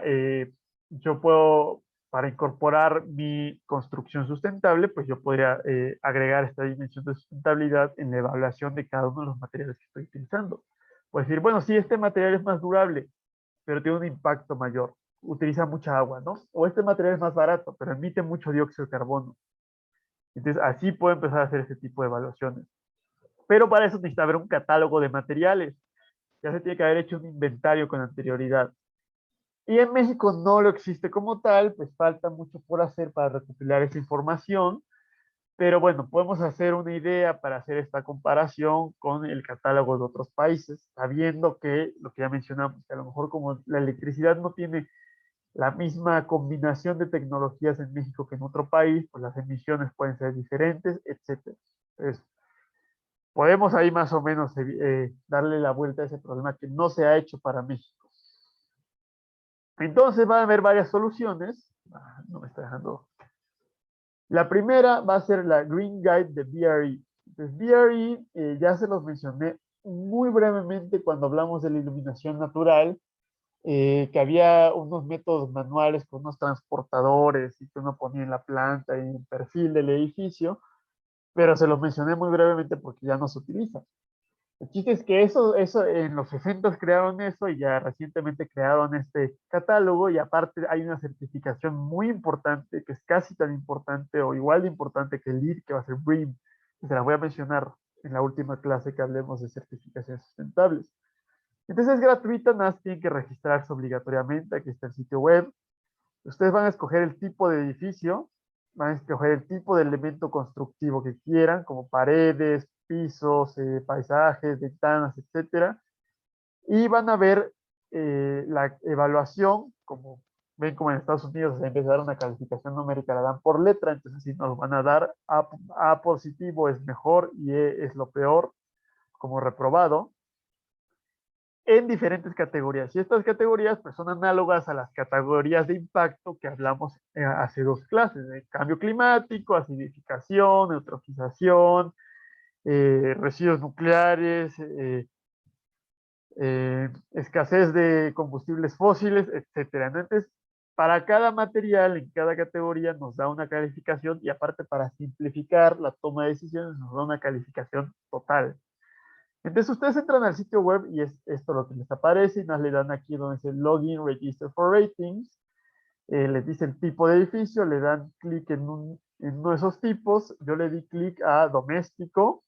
yo puedo, para incorporar mi construcción sustentable, pues yo podría agregar esta dimensión de sustentabilidad en la evaluación de cada uno de los materiales que estoy utilizando. Puedo decir, bueno, sí, este material es más durable, pero tiene un impacto mayor. Utiliza mucha agua, ¿no? O este material es más barato, pero emite mucho dióxido de carbono. Entonces, así puedo empezar a hacer ese tipo de evaluaciones. Pero para eso necesita haber un catálogo de materiales. Ya se tiene que haber hecho un inventario con anterioridad. Y en México no lo existe como tal, pues falta mucho por hacer para recopilar esa información, pero bueno, podemos hacer una idea para hacer esta comparación con el catálogo de otros países, sabiendo que lo que ya mencionamos, que a lo mejor como la electricidad no tiene la misma combinación de tecnologías en México que en otro país, pues las emisiones pueden ser diferentes, etcétera. Entonces, podemos ahí más o menos darle la vuelta a ese problema que no se ha hecho para México. Entonces van a haber varias soluciones. No me está dejando. La primera va a ser la Green Guide de BRE. Entonces, BRE ya se los mencioné muy brevemente cuando hablamos de la iluminación natural, que había unos métodos manuales con unos transportadores y que uno ponía en la planta y en el perfil del edificio, pero se los mencioné muy brevemente porque ya no se utiliza. El chiste es que eso en los 60 crearon eso y ya recientemente crearon este catálogo, y aparte hay una certificación muy importante que es casi tan importante o igual de importante que el LEED, que va a ser BREEAM, que se la voy a mencionar en la última clase que hablemos de certificaciones sustentables. Entonces es gratuita, nada más tienen que registrarse obligatoriamente. Aquí está el sitio web. Ustedes van a escoger el tipo de edificio, van a escoger el tipo de elemento constructivo que quieran, como paredes, pisos, paisajes, ventanas, etcétera. Y van a ver la evaluación, como ven, como en Estados Unidos, en vez de dar una calificación numérica, la dan por letra. Entonces, si nos van a dar A positivo es mejor y E es lo peor, como reprobado, en diferentes categorías. Y estas categorías pues, son análogas a las categorías de impacto que hablamos hace dos clases, de cambio climático, acidificación, eutrofización, residuos nucleares, escasez de combustibles fósiles, etcétera. Entonces, para cada material, en cada categoría, nos da una calificación, y aparte para simplificar la toma de decisiones, nos da una calificación total. Entonces ustedes entran al sitio web y es esto lo que les aparece, y más le dan aquí donde dice Login Register for Ratings, les dice el tipo de edificio, le dan clic en uno de esos tipos. Yo le di clic a doméstico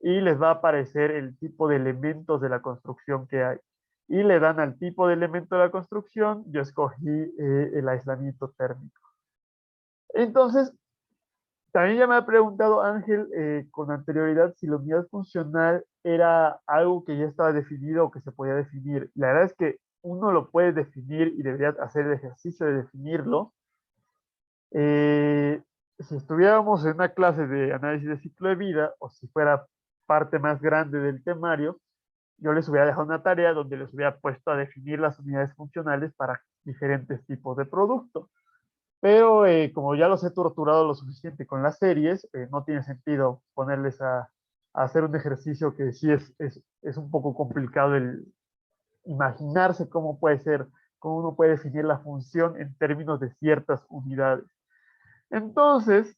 y les va a aparecer el tipo de elementos de la construcción que hay. Y le dan al tipo de elemento de la construcción, yo escogí el aislamiento térmico. Entonces, también ya me ha preguntado Ángel con anterioridad si la unidad funcional era algo que ya estaba definido o que se podía definir. La verdad es que uno lo puede definir y debería hacer el ejercicio de definirlo. Si estuviéramos en una clase de análisis de ciclo de vida, o si fuera parte más grande del temario, yo les hubiera dejado una tarea donde les hubiera puesto a definir las unidades funcionales para diferentes tipos de productos. Pero como ya los he torturado lo suficiente con las series, no tiene sentido ponerles a hacer un ejercicio que sí es un poco complicado el imaginarse cómo puede ser, cómo uno puede definir la función en términos de ciertas unidades. Entonces,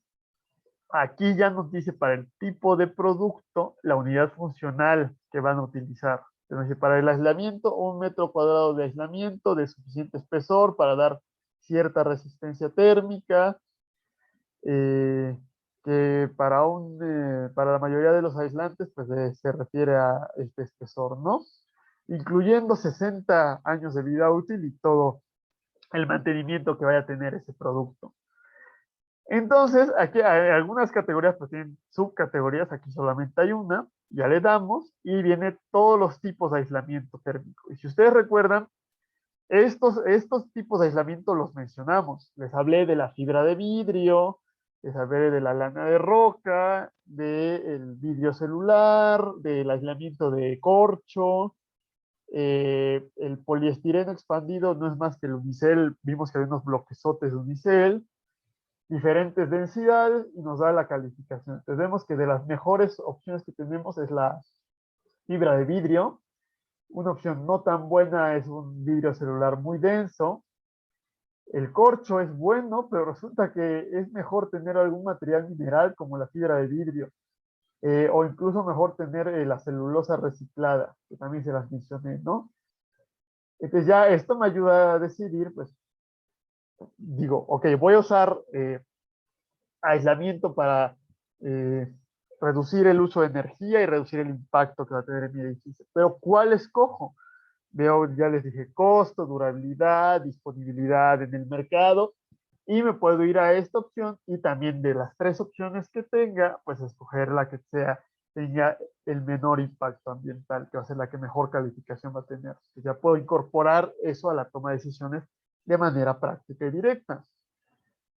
aquí ya nos dice para el tipo de producto la unidad funcional que van a utilizar. Entonces, para el aislamiento, 1 metro cuadrado de aislamiento de suficiente espesor para dar cierta resistencia térmica, eh, que para la mayoría de los aislantes pues, se refiere a este espesor, ¿no? Incluyendo 60 años de vida útil y todo el mantenimiento que vaya a tener ese producto. Entonces, aquí hay algunas categorías pues tienen subcategorías, aquí solamente hay una, ya le damos y viene todos los tipos de aislamiento térmico. Y si ustedes recuerdan, estos tipos de aislamiento los mencionamos. Les hablé de la fibra de vidrio, les hablé de la lana de roca, del vidrio celular, del aislamiento de corcho, el poliestireno expandido no es más que el unicel, vimos que hay unos bloquezotes de unicel, diferentes densidades y nos da la calificación. Entonces vemos que de las mejores opciones que tenemos es la fibra de vidrio. Una opción no tan buena es un vidrio celular muy denso. El corcho es bueno, pero resulta que es mejor tener algún material mineral como la fibra de vidrio. O incluso mejor tener la celulosa reciclada, que también se las mencioné, ¿no? Entonces ya esto me ayuda a decidir, pues, digo, ok, voy a usar aislamiento para reducir el uso de energía y reducir el impacto que va a tener en mi edificio. Pero ¿cuál escojo? Veo, ya les dije, costo, durabilidad, disponibilidad en el mercado y me puedo ir a esta opción y también de las 3 opciones que tenga, pues escoger la que tenga el menor impacto ambiental, que va a ser la que mejor calificación va a tener. Ya puedo incorporar eso a la toma de decisiones de manera práctica y directa.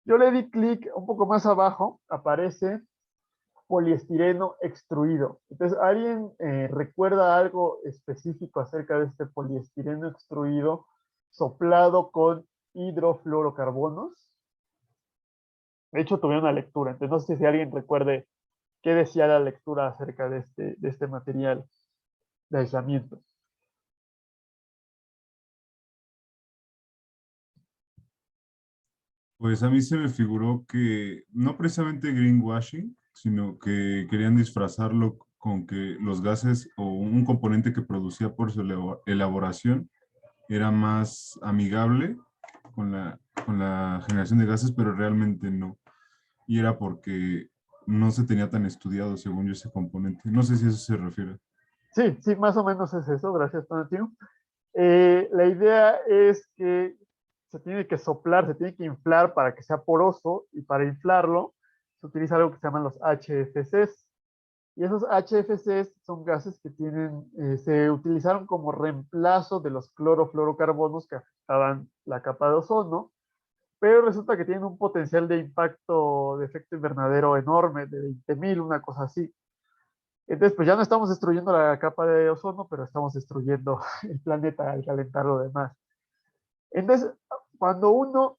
Yo le di clic un poco más abajo, aparece poliestireno extruido. Entonces, ¿alguien recuerda algo específico acerca de este poliestireno extruido soplado con hidrofluorocarbonos? De hecho, tuve una lectura, entonces no sé si alguien recuerde qué decía la lectura acerca de este material de aislamiento. Pues a mí se me figuró que no precisamente greenwashing, sino que querían disfrazarlo con que los gases o un componente que producía por su elaboración era más amigable con la generación de gases, pero realmente no. Y era porque no se tenía tan estudiado, según yo, ese componente. No sé si a eso se refiere. Sí, sí, más o menos es eso. Gracias, Tonatio. La idea es que se tiene que soplar, se tiene que inflar para que sea poroso y para inflarlo se utiliza algo que se llaman los HFCs. Y esos HFCs son gases que se utilizaron como reemplazo de los clorofluorocarbonos que afectaban la capa de ozono, pero resulta que tienen un potencial de impacto de efecto invernadero enorme, de 20.000, una cosa así. Entonces, pues ya no estamos destruyendo la capa de ozono, pero estamos destruyendo el planeta al calentar lo demás. Entonces, cuando uno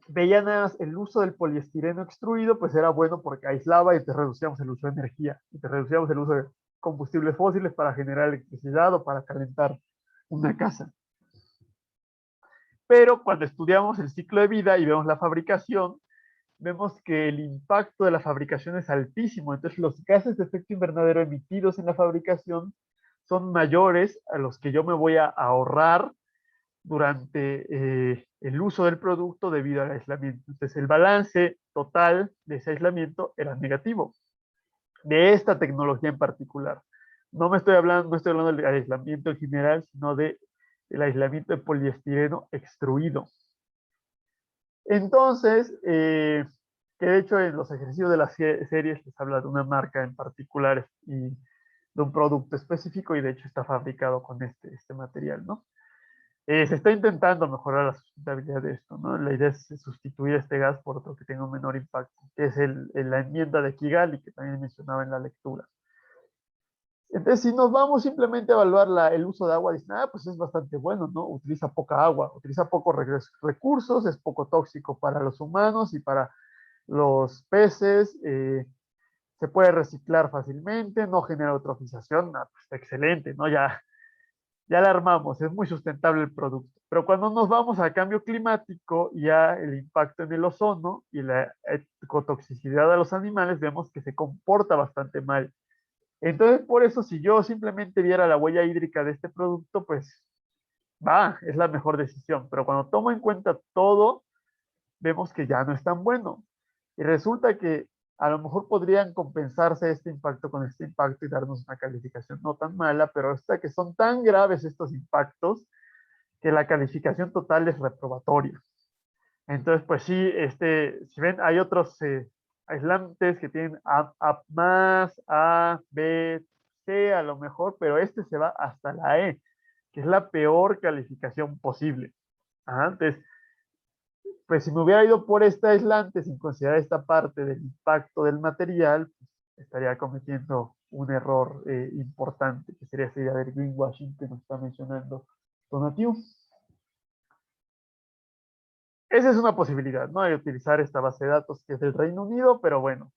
veía nada más el uso del poliestireno extruido, pues era bueno porque aislaba y te reducíamos el uso de energía, y te reducíamos el uso de combustibles fósiles para generar electricidad o para calentar una casa. Pero cuando estudiamos el ciclo de vida y vemos la fabricación, vemos que el impacto de la fabricación es altísimo. Entonces, los gases de efecto invernadero emitidos en la fabricación son mayores a los que yo me voy a ahorrar durante el uso del producto debido al aislamiento. Entonces, el balance total de ese aislamiento era negativo, de esta tecnología en particular. No estoy hablando del aislamiento en general, sino del aislamiento de poliestireno extruido. Entonces, que de hecho en los ejercicios de las series les habla de una marca en particular y de un producto específico y de hecho está fabricado con este material, ¿no? Se está intentando mejorar la sustentabilidad de esto, ¿no? La idea es sustituir este gas por otro que tenga un menor impacto, que es la enmienda de Kigali que también mencionaba en la lectura. Entonces, si nos vamos simplemente a evaluar el uso de agua, dicen, pues es bastante bueno, ¿no? Utiliza poca agua, utiliza pocos recursos, es poco tóxico para los humanos y para los peces, se puede reciclar fácilmente, no genera eutrofización, pues está excelente, ¿no? Ya la armamos, es muy sustentable el producto. Pero cuando nos vamos al cambio climático, ya el impacto en el ozono y la ecotoxicidad de los animales, vemos que se comporta bastante mal. Entonces, por eso, si yo simplemente viera la huella hídrica de este producto, pues es la mejor decisión. Pero cuando tomo en cuenta todo, vemos que ya no es tan bueno. Y resulta que a lo mejor podrían compensarse este impacto con este impacto y darnos una calificación no tan mala, pero hasta que son tan graves estos impactos que la calificación total es reprobatoria. Entonces, pues sí, si ven, hay otros aislantes que tienen A más, A, B, C a lo mejor, pero este se va hasta la E, que es la peor calificación posible. Entonces, pues si me hubiera ido por este aislante sin considerar esta parte del impacto del material, pues, estaría cometiendo un error importante, que sería esa idea del greenwashing que nos está mencionando Donatiuh. Esa es una posibilidad, ¿no? De utilizar esta base de datos que es del Reino Unido, pero bueno,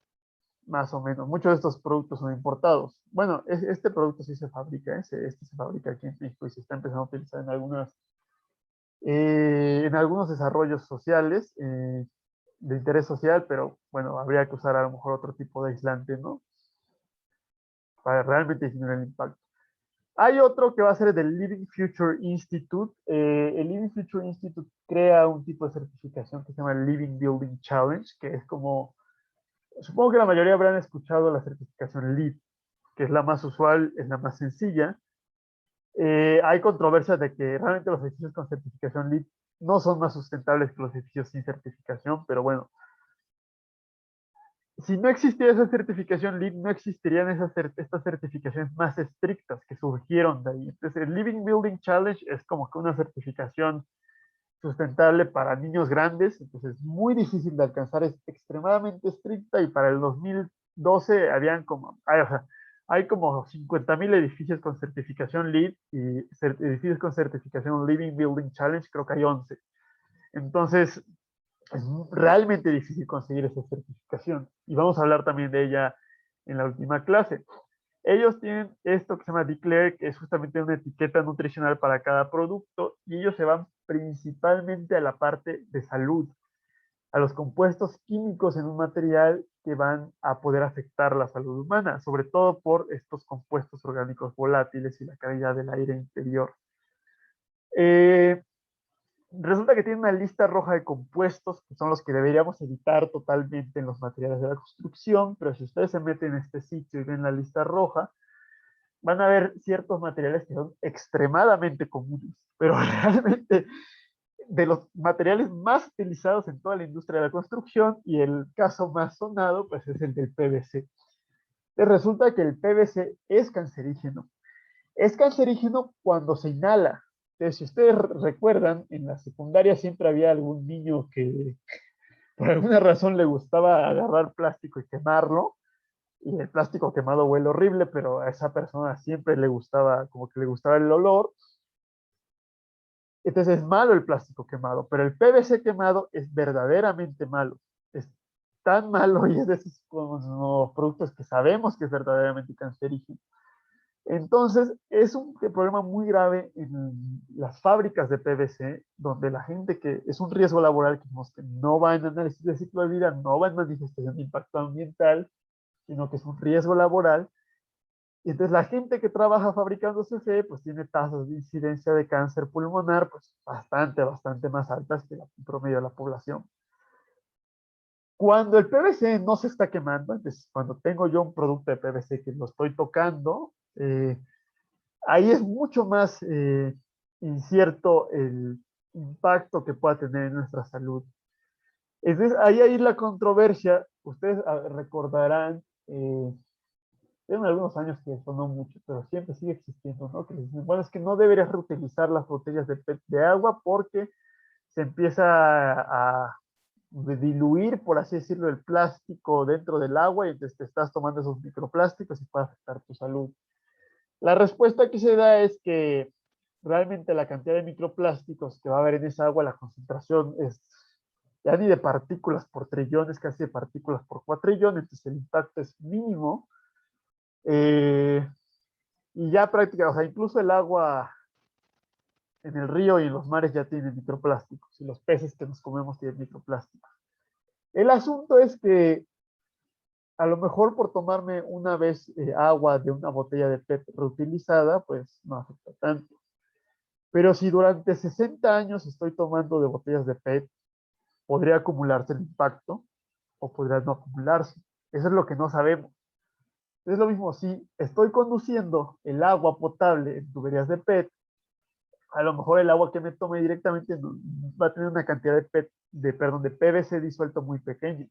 más o menos. Muchos de estos productos son importados. Bueno, este producto sí se fabrica, este se fabrica aquí en México y se está empezando a utilizar en algunos desarrollos sociales de interés social, pero bueno, habría que usar a lo mejor otro tipo de aislante, ¿no? Para realmente disminuir el impacto. Hay otro que va a ser del Living Future Institute. El Living Future Institute crea un tipo de certificación que se llama Living Building Challenge, que es como, supongo que la mayoría habrán escuchado la certificación LEED, que es la más usual, es la más sencilla. Hay controversias de que realmente los edificios con certificación LEED no son más sustentables que los edificios sin certificación, pero bueno, si no existiera esa certificación LEED, no existirían estas certificaciones más estrictas que surgieron de ahí. Entonces, el Living Building Challenge es como que una certificación sustentable para niños grandes, entonces es muy difícil de alcanzar, es extremadamente estricta y para el 2012 hay como 50,000 edificios con certificación LEED y edificios con certificación Living Building Challenge, creo que hay 11. Entonces, es realmente difícil conseguir esa certificación y vamos a hablar también de ella en la última clase. Ellos tienen esto que se llama Declare, que es justamente una etiqueta nutricional para cada producto y ellos se van principalmente a la parte de salud, a los compuestos químicos en un material que van a poder afectar la salud humana, sobre todo por estos compuestos orgánicos volátiles y la calidad del aire interior. Resulta que tiene una lista roja de compuestos que son los que deberíamos evitar totalmente en los materiales de la construcción, pero si ustedes se meten en este sitio y ven la lista roja, van a ver ciertos materiales que son extremadamente comunes, pero realmente de los materiales más utilizados en toda la industria de la construcción y el caso más sonado pues es el del PVC. Resulta que el PVC es cancerígeno. Es cancerígeno cuando se inhala. Entonces, si ustedes recuerdan, en la secundaria siempre había algún niño que por alguna razón le gustaba agarrar plástico y quemarlo, y el plástico quemado huele horrible, pero a esa persona siempre le gustaba, como que le gustaba el olor. Entonces es malo el plástico quemado, pero el PVC quemado es verdaderamente malo. Es tan malo y es de esos como productos que sabemos que es verdaderamente cancerígeno. Entonces, es un problema muy grave en las fábricas de PVC, donde la gente que es un riesgo laboral, que no va en análisis de ciclo de vida, no va en manifestación de impacto ambiental, sino que es un riesgo laboral. Y entonces la gente que trabaja fabricando CFE, pues tiene tasas de incidencia de cáncer pulmonar, pues bastante más altas que el promedio de la población. Cuando el PVC no se está quemando, entonces cuando tengo yo un producto de PVC que lo estoy tocando, ahí es mucho más incierto el impacto que pueda tener en nuestra salud. Entonces, ahí la controversia, ustedes recordarán, en algunos años que sonó mucho, pero siempre sigue existiendo, ¿no? Que dicen, bueno, es que no deberías reutilizar las botellas de PET de agua porque se empieza a diluir, por así decirlo, el plástico dentro del agua y entonces te estás tomando esos microplásticos y puede afectar tu salud. La respuesta que se da es que realmente la cantidad de microplásticos que va a haber en esa agua, la concentración es ya ni de partículas por trillones, casi de partículas por cuatrillones, entonces el impacto es mínimo. Y ya prácticamente, o sea, incluso el agua en el río y en los mares ya tienen microplásticos, y los peces que nos comemos tienen microplásticos. El asunto es que a lo mejor por tomarme una vez agua de una botella de PET reutilizada, pues no afecta tanto. Pero si durante 60 años estoy tomando de botellas de PET, podría acumularse el impacto o podría no acumularse. Eso es lo que no sabemos. Es lo mismo si estoy conduciendo el agua potable en tuberías de PET, a lo mejor el agua que me tome directamente va a tener una cantidad de PET, perdón, de PVC disuelto muy pequeña.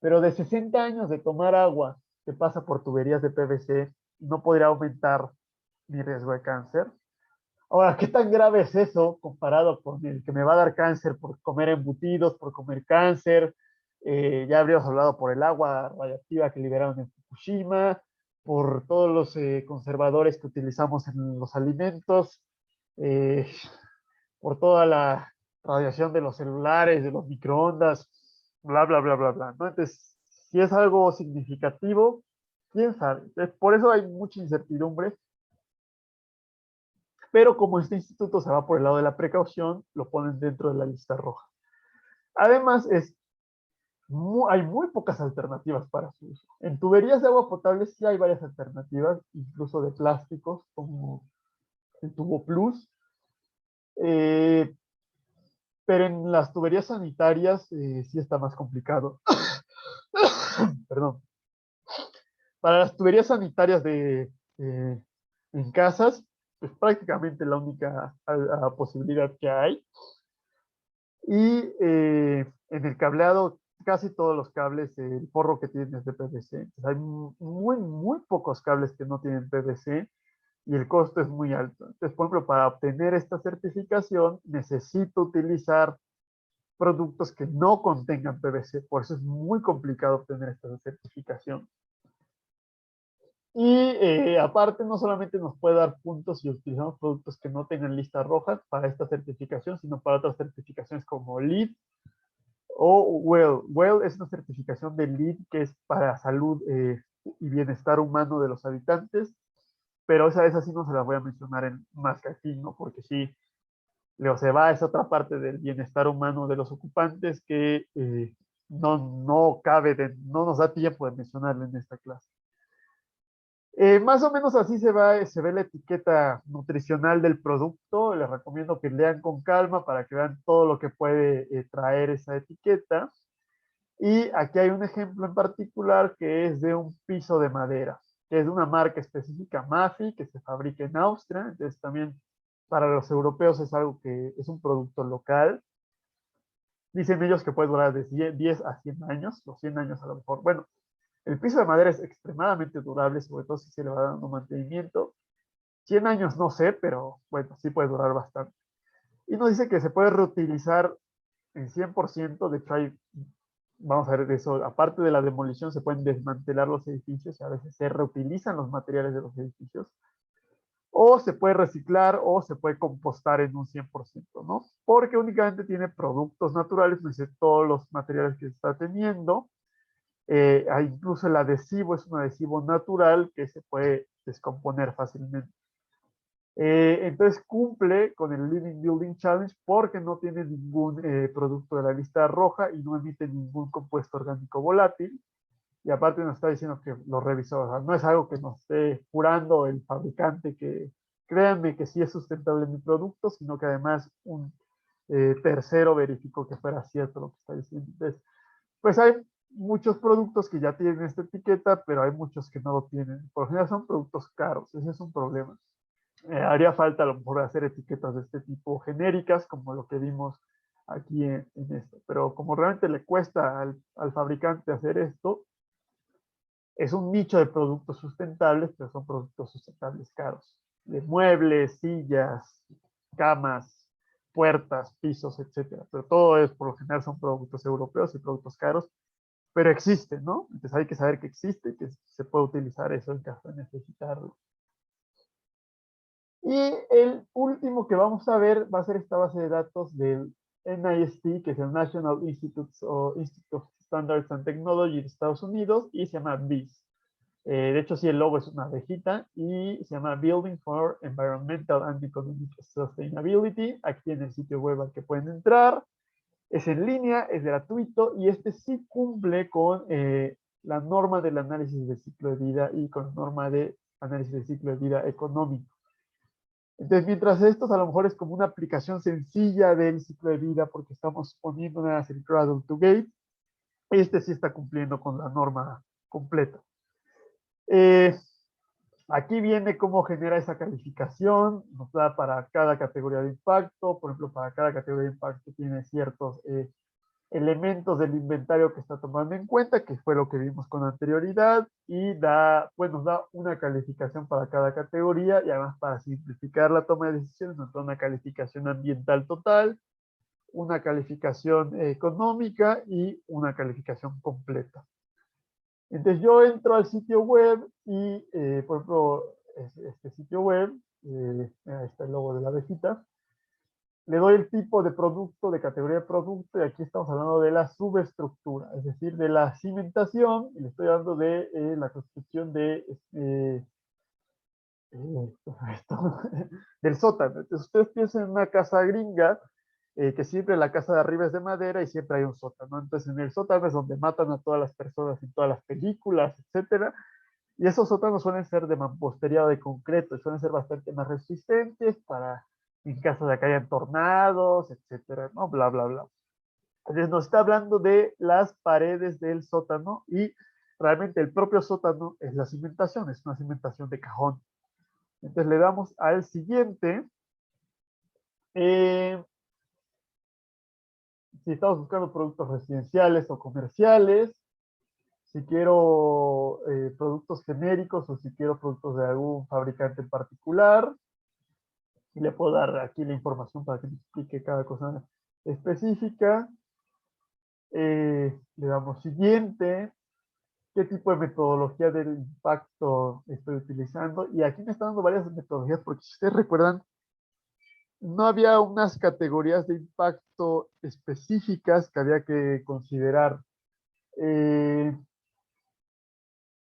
Pero de 60 años de tomar agua que pasa por tuberías de PVC, no podría aumentar mi riesgo de cáncer. Ahora, ¿qué tan grave es eso comparado con el que me va a dar cáncer por comer embutidos, por comer cáncer? Ya habríamos hablado por el agua radiactiva que liberaron en Fukushima, por todos los conservadores que utilizamos en los alimentos, eh, por toda la radiación de los celulares, de los microondas, bla, bla, bla, bla, bla, ¿no? Entonces, si es algo significativo, quién sabe. Entonces, por eso hay mucha incertidumbre, pero como este instituto se va por el lado de la precaución, lo ponen dentro de la lista roja. Además, hay muy pocas alternativas para su uso. En tuberías de agua potable sí hay varias alternativas, incluso de plásticos, como el tubo plus, eh, pero en las tuberías sanitarias sí está más complicado. Perdón. Para las tuberías sanitarias en casas, es prácticamente la única posibilidad que hay. Y en el cableado, casi todos los cables, el forro que tienen es de PVC. Entonces, hay muy pocos cables que no tienen PVC y el costo es muy alto. Entonces, por ejemplo, para obtener esta certificación, necesito utilizar productos que no contengan PVC. Por eso es muy complicado obtener esta certificación. Y aparte, no solamente nos puede dar puntos si utilizamos productos que no tengan lista roja para esta certificación, sino para otras certificaciones como LEED o WELL. WELL es una certificación de LEED que es para salud y bienestar humano de los habitantes, pero esa sí no se la voy a mencionar más que aquí, ¿no? Porque sí, Leo, se va a esa otra parte del bienestar humano de los ocupantes que no cabe, no nos da tiempo de mencionarlo en esta clase. Más o menos así se ve la etiqueta nutricional del producto. Les recomiendo que lean con calma para que vean todo lo que puede traer esa etiqueta. Y aquí hay un ejemplo en particular que es de un piso de madera, que es de una marca específica, Mafi, que se fabrica en Austria. Entonces también para los europeos es algo que es un producto local. Dicen ellos que puede durar de 10 a 100 años, los 100 años a lo mejor. Bueno, el piso de madera es extremadamente durable, sobre todo si se le va dando mantenimiento. 100 años no sé, pero bueno, sí puede durar bastante. Y nos dice que se puede reutilizar en 100%, de hecho hay, vamos a ver de eso, aparte de la demolición se pueden desmantelar los edificios y a veces se reutilizan los materiales de los edificios, o se puede reciclar o se puede compostar en un 100%, ¿no? Porque únicamente tiene productos naturales, no dice todos los materiales que está teniendo. Incluso el adhesivo es un adhesivo natural que se puede descomponer fácilmente. Entonces cumple con el Living Building Challenge porque no tiene ningún producto de la lista roja y no emite ningún compuesto orgánico volátil. Y aparte nos está diciendo que lo revisó. O sea, no es algo que nos esté jurando el fabricante que créanme que sí es sustentable mi producto, sino que además un tercero verificó que fuera cierto lo que está diciendo. Entonces, pues hay muchos productos que ya tienen esta etiqueta, pero hay muchos que no lo tienen. Por lo general son productos caros, ese es un problema. Haría falta a lo mejor hacer etiquetas de este tipo genéricas, como lo que vimos aquí en esto. Pero como realmente le cuesta al fabricante hacer esto, es un nicho de productos sustentables, pero son productos sustentables caros. De muebles, sillas, camas, puertas, pisos, etcétera. Pero todo es, por lo general, son productos europeos y productos caros, pero existe, ¿no? Entonces hay que saber que existe y que se puede utilizar eso en caso de necesitarlo. Y el último que vamos a ver va a ser esta base de datos del NIST, que es el National Institute of Standards and Technology de Estados Unidos, y se llama BIS. De hecho, sí, el logo es una abejita y se llama Building for Environmental and Economic Sustainability. Aquí en el sitio web al que pueden entrar. Es en línea, es gratuito y este sí cumple con la norma del análisis de ciclo de vida y con la norma de análisis de ciclo de vida económico. Entonces, mientras estos a lo mejor es como una aplicación sencilla del ciclo de vida porque estamos poniendo nada más el cradle to gate, este sí está cumpliendo con la norma completa. Aquí viene cómo genera esa calificación, nos da para cada categoría de impacto, por ejemplo, para cada categoría de impacto tiene ciertos elementos del inventario que está tomando en cuenta, que fue lo que vimos con anterioridad, y pues nos da una calificación para cada categoría, y además para simplificar la toma de decisiones nos da una calificación ambiental total, una calificación económica y una calificación completa. Entonces yo entro al sitio web y, por ejemplo, este sitio web, ahí está el logo de la abejita, le doy el tipo de producto, de categoría de producto, y aquí estamos hablando de la subestructura, es decir, de la cimentación, y le estoy dando de la construcción de, del sótano. Entonces ustedes piensan en una casa gringa, que siempre la casa de arriba es de madera y siempre hay un sótano. Entonces en el sótano es donde matan a todas las personas en todas las películas, etcétera. Y esos sótanos suelen ser de mampostería o de concreto, y suelen ser bastante más resistentes para en caso de que hayan tornados, etcétera, ¿no? Bla, bla, bla. Entonces nos está hablando de las paredes del sótano y realmente el propio sótano es la cimentación, es una cimentación de cajón. Entonces le damos al siguiente. Si estamos buscando productos residenciales o comerciales, si quiero productos genéricos o si quiero productos de algún fabricante en particular, y le puedo dar aquí la información para que me explique cada cosa específica. Le damos siguiente, qué tipo de metodología del impacto estoy utilizando, y aquí me están dando varias metodologías porque si ustedes recuerdan, no había unas categorías de impacto específicas que había que considerar.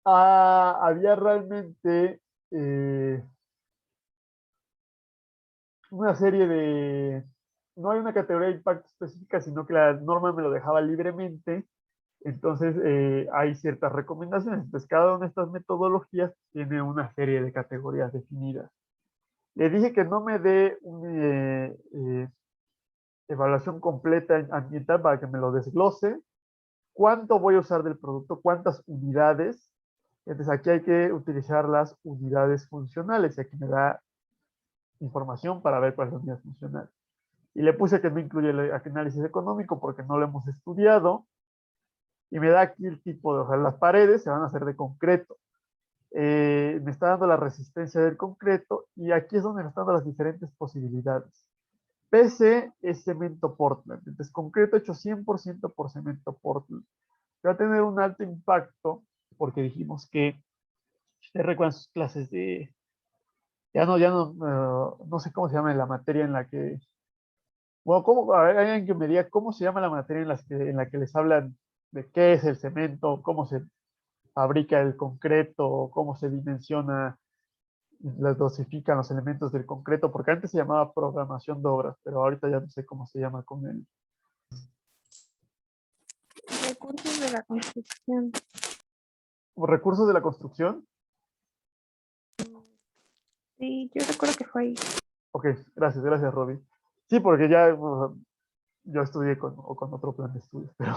Había realmente una serie de... No hay una categoría de impacto específica, sino que la norma me lo dejaba libremente. Entonces, hay ciertas recomendaciones. Entonces, cada una de estas metodologías tiene una serie de categorías definidas. Le dije que no me dé una evaluación completa ambiental para que me lo desglose. ¿Cuánto voy a usar del producto? ¿Cuántas unidades? Entonces, aquí hay que utilizar las unidades funcionales. Y aquí me da información para ver cuáles son las unidades funcionales. Y le puse que no incluye el análisis económico porque no lo hemos estudiado. Y me da aquí el tipo de, o sea, las paredes se van a hacer de concreto. Me está dando la resistencia del concreto y aquí es donde me están dando las diferentes posibilidades. PC es cemento Portland, entonces concreto hecho 100% por cemento Portland. Va a tener un alto impacto porque dijimos que, si ustedes recuerdan sus clases de, no sé cómo se llama la materia en la que, bueno, a ver, alguien que me diga cómo se llama la materia en la que les hablan de qué es el cemento, cómo se fabrica el concreto, cómo se dimensiona, las dosifican los elementos del concreto, porque antes se llamaba programación de obras, pero ahorita ya no sé cómo se llama con el... Recursos de la construcción. ¿Recursos de la construcción? Sí, yo recuerdo que fue ahí. Ok, gracias, Robbie. Sí, porque ya yo estudié con otro plan de estudios, pero...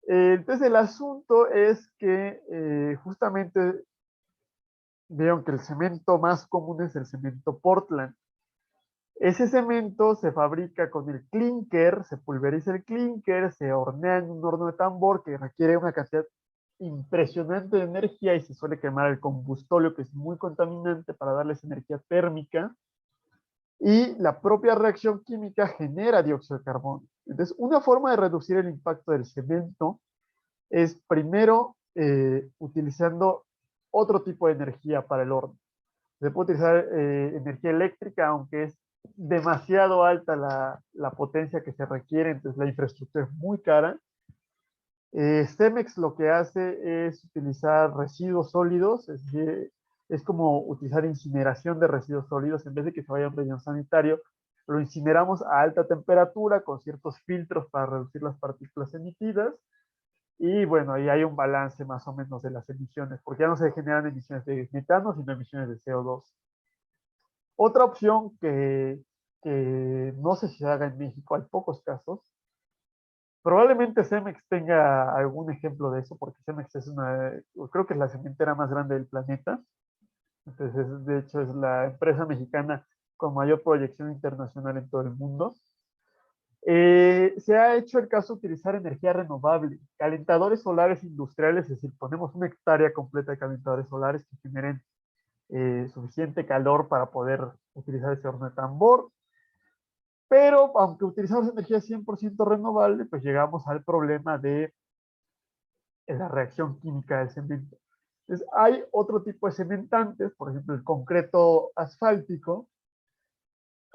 entonces el asunto es que justamente vieron que el cemento más común es el cemento Portland. Ese cemento se fabrica con el clinker, se pulveriza el clinker, se hornea en un horno de tambor que requiere una cantidad impresionante de energía y se suele quemar el combustóleo, que es muy contaminante, para darles energía térmica. Y la propia reacción química genera dióxido de carbono. Entonces, una forma de reducir el impacto del cemento es primero utilizando otro tipo de energía para el horno. Se puede utilizar energía eléctrica, aunque es demasiado alta la potencia que se requiere, entonces la infraestructura es muy cara. Cemex lo que hace es utilizar residuos sólidos, es decir, es como utilizar incineración de residuos sólidos, en vez de que se vaya a un relleno sanitario, lo incineramos a alta temperatura con ciertos filtros para reducir las partículas emitidas, y bueno, ahí hay un balance más o menos de las emisiones, porque ya no se generan emisiones de metano, sino emisiones de CO2. Otra opción que no sé si se haga en México, hay pocos casos. Probablemente Cemex tenga algún ejemplo de eso, porque Cemex es creo que es la cementera más grande del planeta. Entonces, de hecho, es la empresa mexicana con mayor proyección internacional en todo el mundo. Se ha hecho el caso de utilizar energía renovable, calentadores solares industriales, es decir, ponemos una hectárea completa de calentadores solares que generen suficiente calor para poder utilizar ese horno de tambor. Pero aunque utilizamos energía 100% renovable, pues llegamos al problema de la reacción química del cemento. Entonces, hay otro tipo de cementantes, por ejemplo, el concreto asfáltico.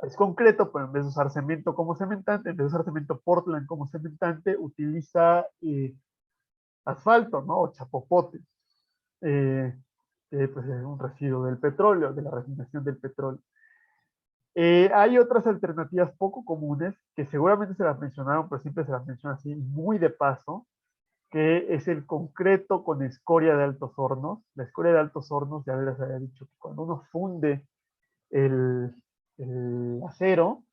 Es concreto, pero en vez de usar cemento como cementante, en vez de usar cemento Portland como cementante, utiliza asfalto, ¿no? O chapopote, eh, que pues, es un residuo del petróleo, de la refinación del petróleo. Hay otras alternativas poco comunes que seguramente se las mencionaron, pero siempre se las menciona así, muy de paso, que es el concreto con escoria de altos hornos. La escoria de altos hornos, ya les había dicho que cuando uno funde el, el acero,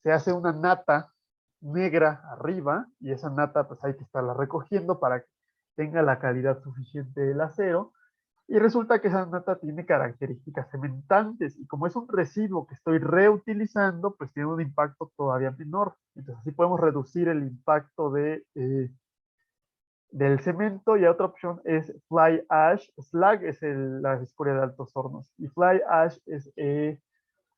se hace una nata negra arriba, y esa nata pues hay que estarla recogiendo para que tenga la calidad suficiente del acero, y resulta que esa nata tiene características cementantes, y como es un residuo que estoy reutilizando, pues tiene un impacto todavía menor. Entonces así podemos reducir el impacto del cemento. Y otra opción es fly ash. Slag es la escoria de altos hornos, y fly ash es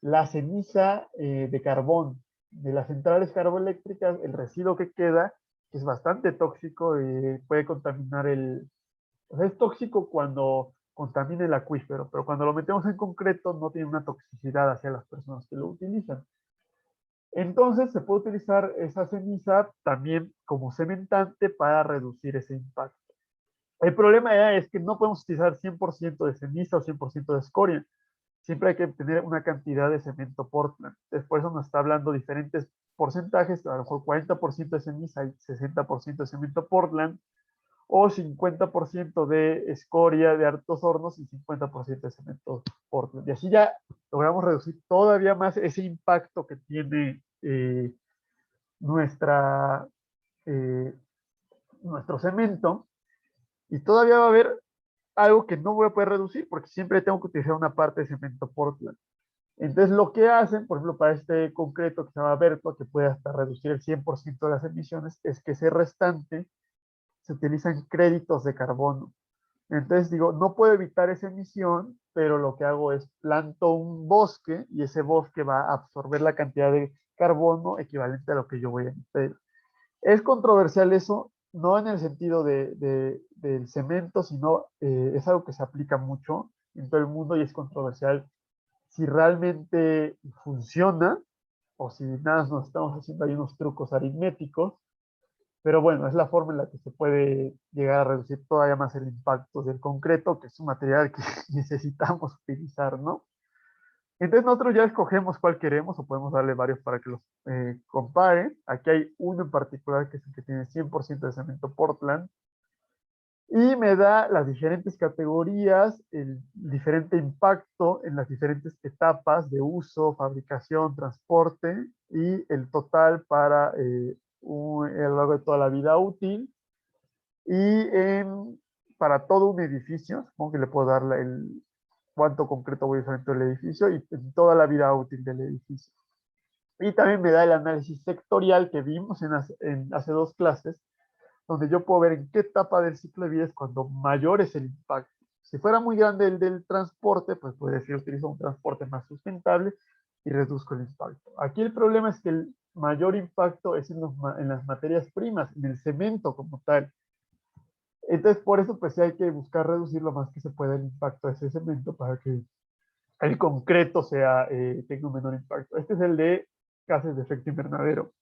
la ceniza de carbón de las centrales carboeléctricas, el residuo que queda, que es bastante tóxico y puede contaminar o sea, es tóxico cuando contamina el acuífero, pero cuando lo metemos en concreto no tiene una toxicidad hacia las personas que lo utilizan. Entonces se puede utilizar esa ceniza también como cementante para reducir ese impacto. El problema ya es que no podemos utilizar 100% de ceniza o 100% de escoria. Siempre hay que tener una cantidad de cemento Portland. Después nos está hablando diferentes porcentajes, a lo mejor 40% de ceniza y 60% de cemento Portland, o 50% de escoria de altos hornos y 50% de cemento Portland. Y así ya logramos reducir todavía más ese impacto que tiene nuestra, eh, nuestro cemento, y todavía va a haber algo que no voy a poder reducir porque siempre tengo que utilizar una parte de cemento Portland. Entonces, lo que hacen, por ejemplo, para este concreto que se llama Vertua, que puede hasta reducir el 100% de las emisiones, es que ese restante se utilizan créditos de carbono. Entonces, digo, no puedo evitar esa emisión, pero lo que hago es planto un bosque, y ese bosque va a absorber la cantidad de carbono equivalente a lo que yo voy a emitir. Es controversial eso, no en el sentido del cemento, sino es algo que se aplica mucho en todo el mundo, y es controversial si realmente funciona o si nada nos estamos haciendo ahí unos trucos aritméticos. Pero bueno, es la forma en la que se puede llegar a reducir todavía más el impacto del concreto, que es un material que necesitamos utilizar, ¿no? Entonces nosotros ya escogemos cuál queremos, o podemos darle varios para que los compare. Aquí hay uno en particular que es el que tiene 100% de cemento Portland, y me da las diferentes categorías, el diferente impacto en las diferentes etapas de uso, fabricación, transporte, y el total para a lo largo de toda la vida útil. Y para todo un edificio, supongo que le puedo dar cuánto concreto voy a usar en todo el edificio y en toda la vida útil del edificio. Y también me da el análisis sectorial que vimos en hace dos clases, donde yo puedo ver en qué etapa del ciclo de vida es cuando mayor es el impacto. Si fuera muy grande el del transporte, pues puedo decir, utilizo un transporte más sustentable y reduzco el impacto. Aquí el problema es que el mayor impacto es en las materias primas, en el cemento como tal. Entonces, por eso, pues sí hay que buscar reducir lo más que se pueda el impacto de ese cemento para que el concreto tenga un menor impacto. Este es el de gases de efecto invernadero.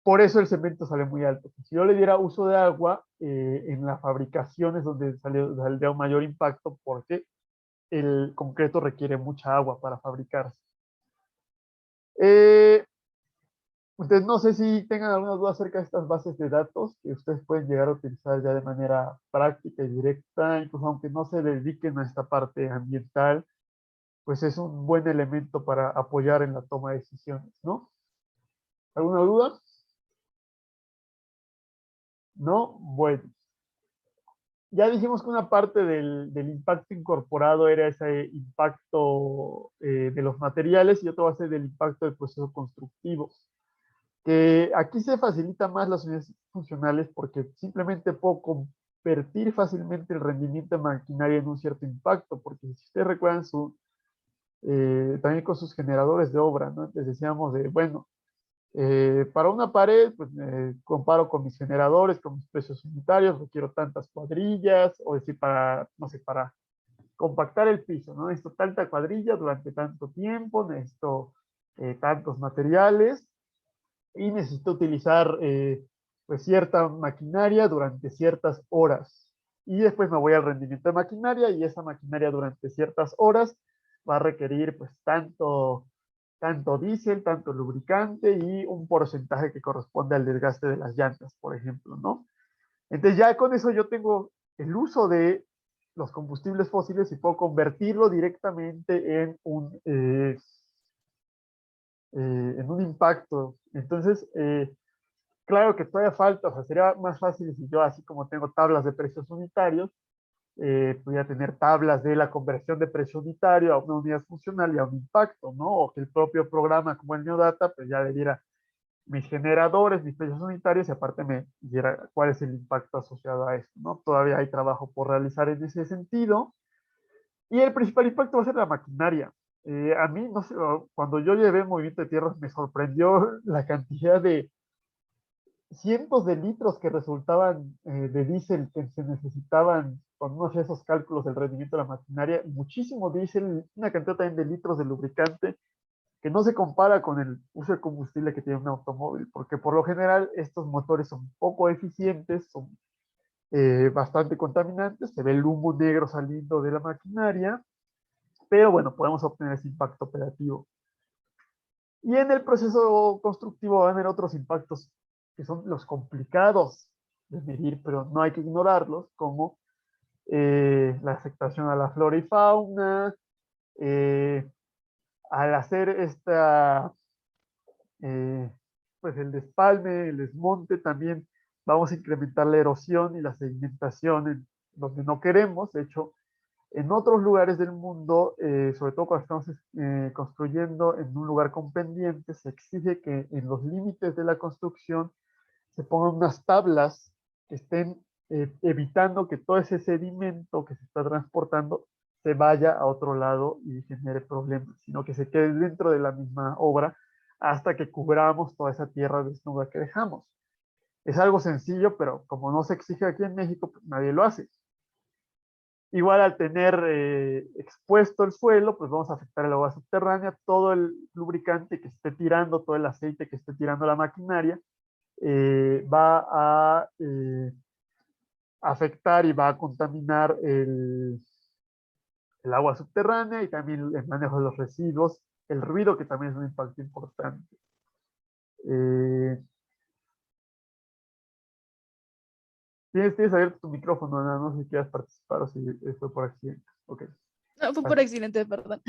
Por eso el cemento sale muy alto. Si yo le diera uso de agua, en la fabricación es donde saldría un mayor impacto porque el concreto requiere mucha agua para fabricarse. Entonces, no sé si tengan alguna duda acerca de estas bases de datos que ustedes pueden llegar a utilizar ya de manera práctica y directa, incluso aunque no se dediquen a esta parte ambiental, pues es un buen elemento para apoyar en la toma de decisiones, ¿no? ¿Alguna duda? ¿No? Bueno. Ya dijimos que una parte del impacto incorporado era ese impacto de los materiales y otra va a ser del impacto del proceso constructivo. Que aquí se facilita más las unidades funcionales porque simplemente puedo convertir fácilmente el rendimiento de maquinaria en un cierto impacto, porque si ustedes recuerdan también con sus generadores de obra, ¿no? Antes decíamos de, bueno, para una pared, pues comparo con mis generadores, con mis precios unitarios, requiero tantas cuadrillas, o decir, para, no sé, para compactar el piso, ¿no? Necesito tanta cuadrilla durante tanto tiempo, necesito tantos materiales y necesito utilizar pues cierta maquinaria durante ciertas horas. Y después me voy al rendimiento de maquinaria y esa maquinaria durante ciertas horas va a requerir pues tanto diésel, tanto lubricante y un porcentaje que corresponde al desgaste de las llantas, por ejemplo, ¿no? Entonces ya con eso yo tengo el uso de los combustibles fósiles y puedo convertirlo directamente en un impacto. Entonces, claro que todavía falta, o sea, sería más fácil si yo, así como tengo tablas de precios unitarios, pudiera tener tablas de la conversión de precio unitario a una unidad funcional y a un impacto, ¿no? O que el propio programa como el Neodata, pues ya le diera mis generadores, mis precios unitarios y aparte me diera cuál es el impacto asociado a esto, ¿no? Todavía hay trabajo por realizar en ese sentido. Y el principal impacto va a ser la maquinaria. A mí, no sé, cuando yo llevé movimiento de tierras me sorprendió la cantidad de cientos de litros que resultaban de diésel que se necesitaban con uno de esos cálculos del rendimiento de la maquinaria, muchísimo diésel, una cantidad también de litros de lubricante que no se compara con el uso de combustible que tiene un automóvil, porque por lo general estos motores son poco eficientes, son bastante contaminantes, se ve el humo negro saliendo de la maquinaria, pero bueno, podemos obtener ese impacto operativo. Y en el proceso constructivo van a haber otros impactos que son los complicados de medir, pero no hay que ignorarlos, como la afectación a la flora y fauna, al hacer pues el despalme, el desmonte, también vamos a incrementar la erosión y la sedimentación en donde no queremos. De hecho, en otros lugares del mundo, sobre todo cuando estamos construyendo en un lugar con pendientes, se exige que en los límites de la construcción se pongan unas tablas que estén evitando que todo ese sedimento que se está transportando se vaya a otro lado y genere problemas, sino que se quede dentro de la misma obra hasta que cubramos toda esa tierra desnuda que dejamos. Es algo sencillo, pero como no se exige aquí en México, pues nadie lo hace. Igual al tener expuesto el suelo, pues vamos a afectar el agua subterránea, todo el lubricante que esté tirando, todo el aceite que esté tirando la maquinaria, va a afectar y va a contaminar el agua subterránea y también el manejo de los residuos, el ruido que también es un impacto importante. Tienes abierto tu micrófono, Ana, no sé si quieras participar o si fue por accidente. Ok. No, fue por accidente, perdón.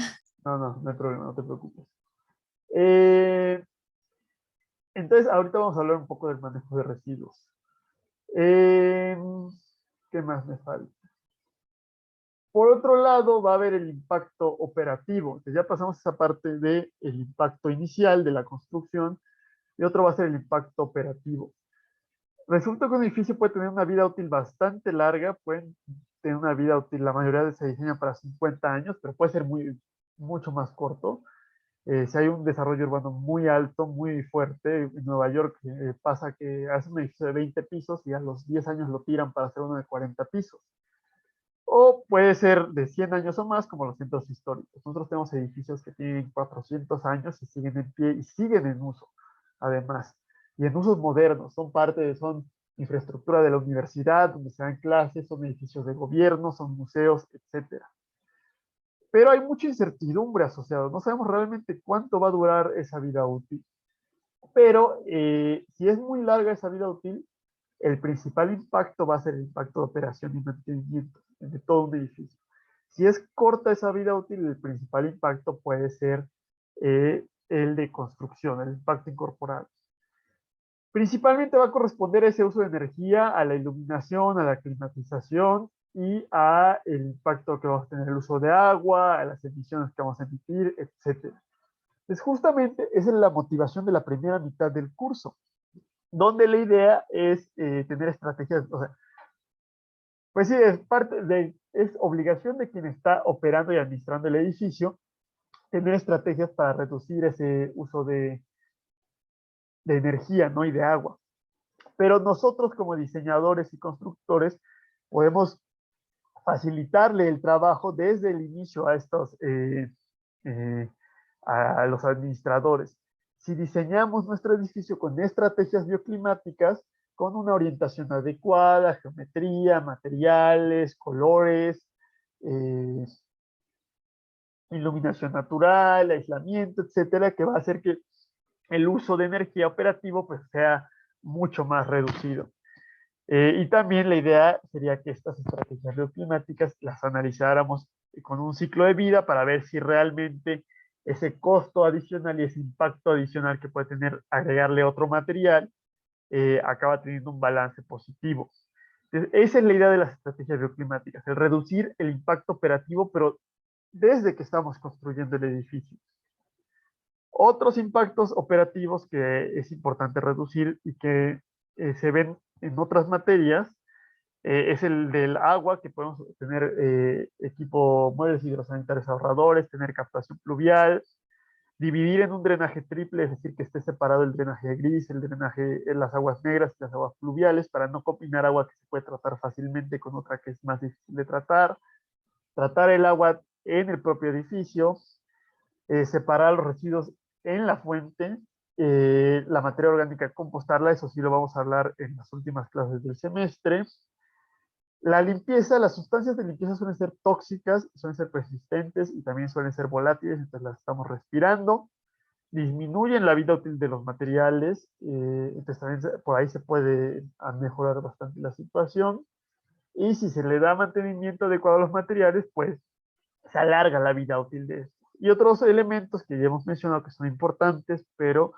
No hay problema, no te preocupes. Entonces, ahorita vamos a hablar un poco del manejo de residuos. ¿Qué más me falta? Por otro lado, va a haber el impacto operativo. Entonces, ya pasamos esa parte del impacto inicial de la construcción y otro va a ser el impacto operativo. Resulta que un edificio puede tener una vida útil bastante larga, pueden tener una vida útil, la mayoría se diseña para 50 años, pero puede ser mucho más corto. Si hay un desarrollo urbano muy alto, muy fuerte, en Nueva York pasa que hace un edificio de 20 pisos y a los 10 años lo tiran para hacer uno de 40 pisos. o puede ser de 100 años o más, como los centros históricos. Nosotros tenemos edificios que tienen 400 años y siguen en pie y siguen en uso, además, y en usos modernos, son infraestructura de la universidad, donde se dan clases, son edificios de gobierno, son museos, etcétera. Pero hay mucha incertidumbre asociada, no sabemos realmente cuánto va a durar esa vida útil. Pero si es muy larga esa vida útil, el principal impacto va a ser el impacto de operación y mantenimiento de todo un edificio. Si es corta esa vida útil, el principal impacto puede ser el de construcción, el impacto incorporado. Principalmente va a corresponder a ese uso de energía, a la iluminación, a la climatización y a el impacto que vamos a tener, el uso de agua, a las emisiones que vamos a emitir, etc. Entonces, justamente esa es la motivación de la primera mitad del curso, donde la idea es tener estrategias, o sea, pues sí, es obligación de quien está operando y administrando el edificio, tener estrategias para reducir ese uso de energía, ¿no? Y de agua. Pero nosotros como diseñadores y constructores podemos facilitarle el trabajo desde el inicio eh, a los administradores. Si diseñamos nuestro edificio con estrategias bioclimáticas, con una orientación adecuada, geometría, materiales, colores, eh, iluminación natural, aislamiento, etcétera, que va a hacer que el uso de energía operativo pues sea mucho más reducido. Y también la idea sería que estas estrategias bioclimáticas las analizáramos con un ciclo de vida para ver si realmente ese costo adicional y ese impacto adicional que puede tener agregarle otro material acaba teniendo un balance positivo. Entonces, esa es la idea de las estrategias bioclimáticas, el reducir el impacto operativo, pero desde que estamos construyendo el edificio. Otros impactos operativos que es importante reducir y que se ven en otras materias es el del agua, que podemos tener muebles hidrosanitarios ahorradores, tener captación pluvial, dividir en un drenaje triple, es decir, que esté separado el drenaje gris, el drenaje en las aguas negras y las aguas pluviales, para no combinar agua que se puede tratar fácilmente con otra que es más difícil de tratar el agua en el propio edificio, separar los residuos en la fuente, la materia orgánica compostarla, eso sí lo vamos a hablar en las últimas clases del semestre. La limpieza, las sustancias de limpieza suelen ser tóxicas, suelen ser persistentes y también suelen ser volátiles, entonces las estamos respirando, disminuyen la vida útil de los materiales, entonces también por ahí se puede mejorar bastante la situación. Y si se le da mantenimiento adecuado a los materiales, pues se alarga la vida útil de esto. Y otros elementos que ya hemos mencionado que son importantes, pero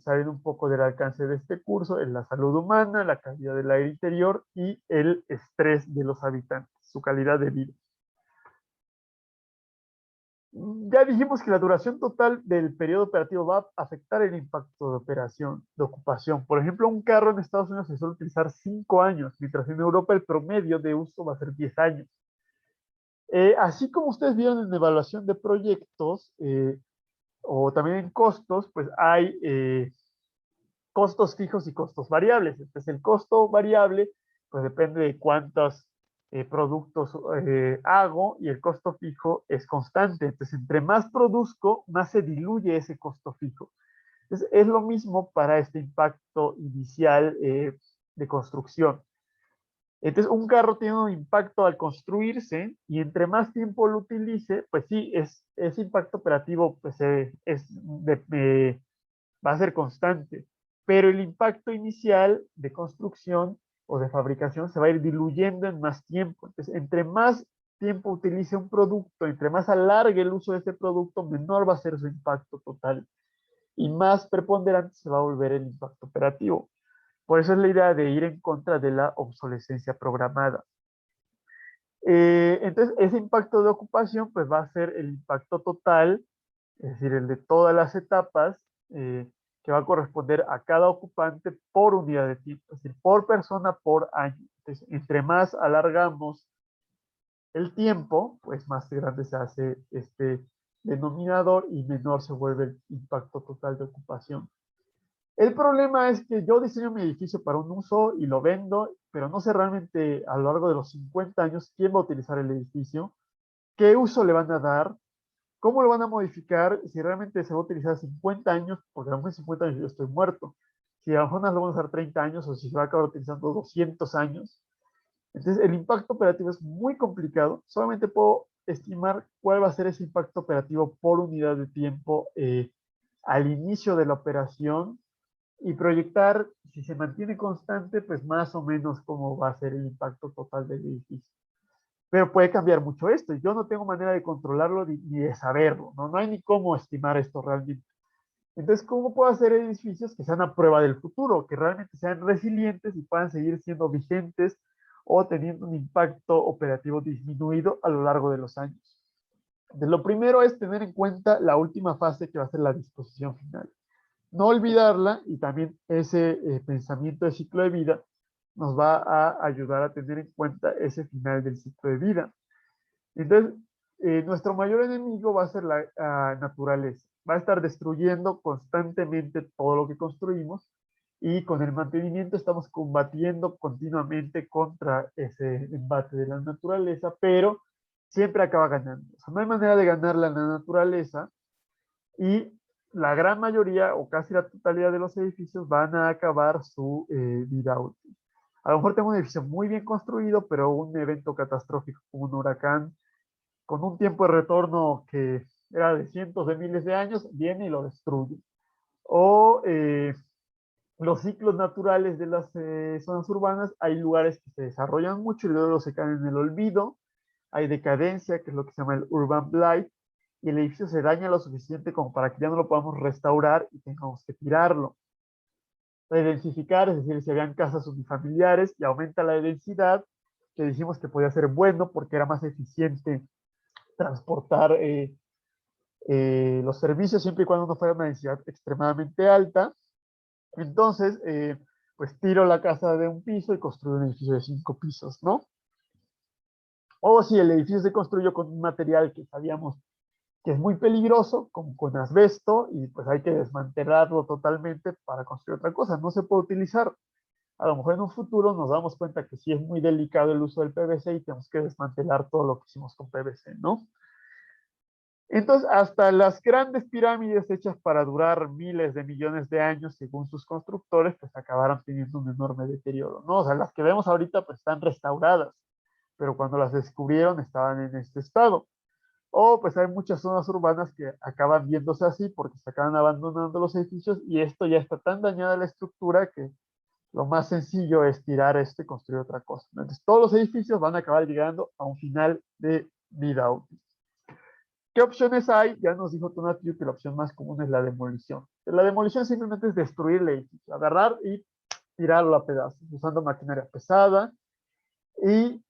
saben un poco del alcance de este curso, es la salud humana, la calidad del aire interior y el estrés de los habitantes, su calidad de vida. Ya dijimos que la duración total del periodo operativo va a afectar el impacto de operación, de ocupación. Por ejemplo, un carro en Estados Unidos se suele utilizar 5 años, mientras en Europa el promedio de uso va a ser 10 años. Así como ustedes vieron en evaluación de proyectos o también en costos, pues hay costos fijos y costos variables. Entonces, el costo variable, pues depende de cuántos productos hago y el costo fijo es constante. Entonces, entre más produzco, más se diluye ese costo fijo. Entonces, es lo mismo para este impacto inicial de construcción. Entonces, un carro tiene un impacto al construirse y entre más tiempo lo utilice, pues sí, ese impacto operativo pues, va a ser constante, pero el impacto inicial de construcción o de fabricación se va a ir diluyendo en más tiempo. Entonces, entre más tiempo utilice un producto, entre más alargue el uso de ese producto, menor va a ser su impacto total y más preponderante se va a volver el impacto operativo. Por eso es la idea de ir en contra de la obsolescencia programada. Entonces, ese impacto de ocupación pues va a ser el impacto total, es decir, el de todas las etapas, que va a corresponder a cada ocupante por unidad de tiempo, es decir, por persona por año. Entonces, entre más alargamos el tiempo, pues más grande se hace este denominador y menor se vuelve el impacto total de ocupación. El problema es que yo diseño mi edificio para un uso y lo vendo, pero no sé realmente a lo largo de los 50 años quién va a utilizar el edificio, qué uso le van a dar, cómo lo van a modificar, si realmente se va a utilizar 50 años, porque a lo mejor en 50 años yo estoy muerto, si a lo mejor no lo van a usar 30 años o si se va a acabar utilizando 200 años. Entonces, el impacto operativo es muy complicado. Solamente puedo estimar cuál va a ser ese impacto operativo por unidad de tiempo al inicio de la operación y proyectar, si se mantiene constante, pues más o menos cómo va a ser el impacto total del edificio. Pero puede cambiar mucho esto y yo no tengo manera de controlarlo ni de saberlo, ¿no? No hay ni cómo estimar esto realmente. Entonces, ¿cómo puedo hacer edificios que sean a prueba del futuro, que realmente sean resilientes y puedan seguir siendo vigentes o teniendo un impacto operativo disminuido a lo largo de los años? Entonces, lo primero es tener en cuenta la última fase que va a ser la disposición final. No olvidarla y también ese pensamiento de ciclo de vida nos va a ayudar a tener en cuenta ese final del ciclo de vida. Entonces, nuestro mayor enemigo va a ser la naturaleza. Va a estar destruyendo constantemente todo lo que construimos y con el mantenimiento estamos combatiendo continuamente contra ese embate de la naturaleza, pero siempre acaba ganando. O sea, no hay manera de ganarle a la naturaleza y la gran mayoría o casi la totalidad de los edificios van a acabar su vida útil. A lo mejor tengo un edificio muy bien construido, pero un evento catastrófico como un huracán con un tiempo de retorno que era de cientos de miles de años, viene y lo destruye. O los ciclos naturales de las zonas urbanas, hay lugares que se desarrollan mucho y luego se caen en el olvido, hay decadencia, que es lo que se llama el urban blight, y el edificio se daña lo suficiente como para que ya no lo podamos restaurar y tengamos que tirarlo. Densificar, es decir, si habían casas unifamiliares y aumenta la densidad, que dijimos que podía ser bueno porque era más eficiente transportar los servicios siempre y cuando no fuera una densidad extremadamente alta. Entonces, pues tiro la casa de un piso y construyo un edificio de 5 pisos, ¿no? O si el edificio se construyó con un material que sabíamos que es muy peligroso, como con asbesto, y pues hay que desmantelarlo totalmente para construir otra cosa. No se puede utilizar. A lo mejor en un futuro nos damos cuenta que sí es muy delicado el uso del PVC y tenemos que desmantelar todo lo que hicimos con PVC, ¿no? Entonces, hasta las grandes pirámides hechas para durar miles de millones de años, según sus constructores, pues acabaron teniendo un enorme deterioro, ¿no? O sea, las que vemos ahorita pues están restauradas, pero cuando las descubrieron estaban en este estado. O pues hay muchas zonas urbanas que acaban viéndose así porque se acaban abandonando los edificios y esto ya está tan dañada la estructura que lo más sencillo es tirar esto y construir otra cosa. Entonces, todos los edificios van a acabar llegando a un final de vida útil. ¿Qué opciones hay? Ya nos dijo Tonatiuh que la opción más común es la demolición. La demolición simplemente es destruir el edificio, agarrar y tirarlo a pedazos, usando maquinaria pesada. Y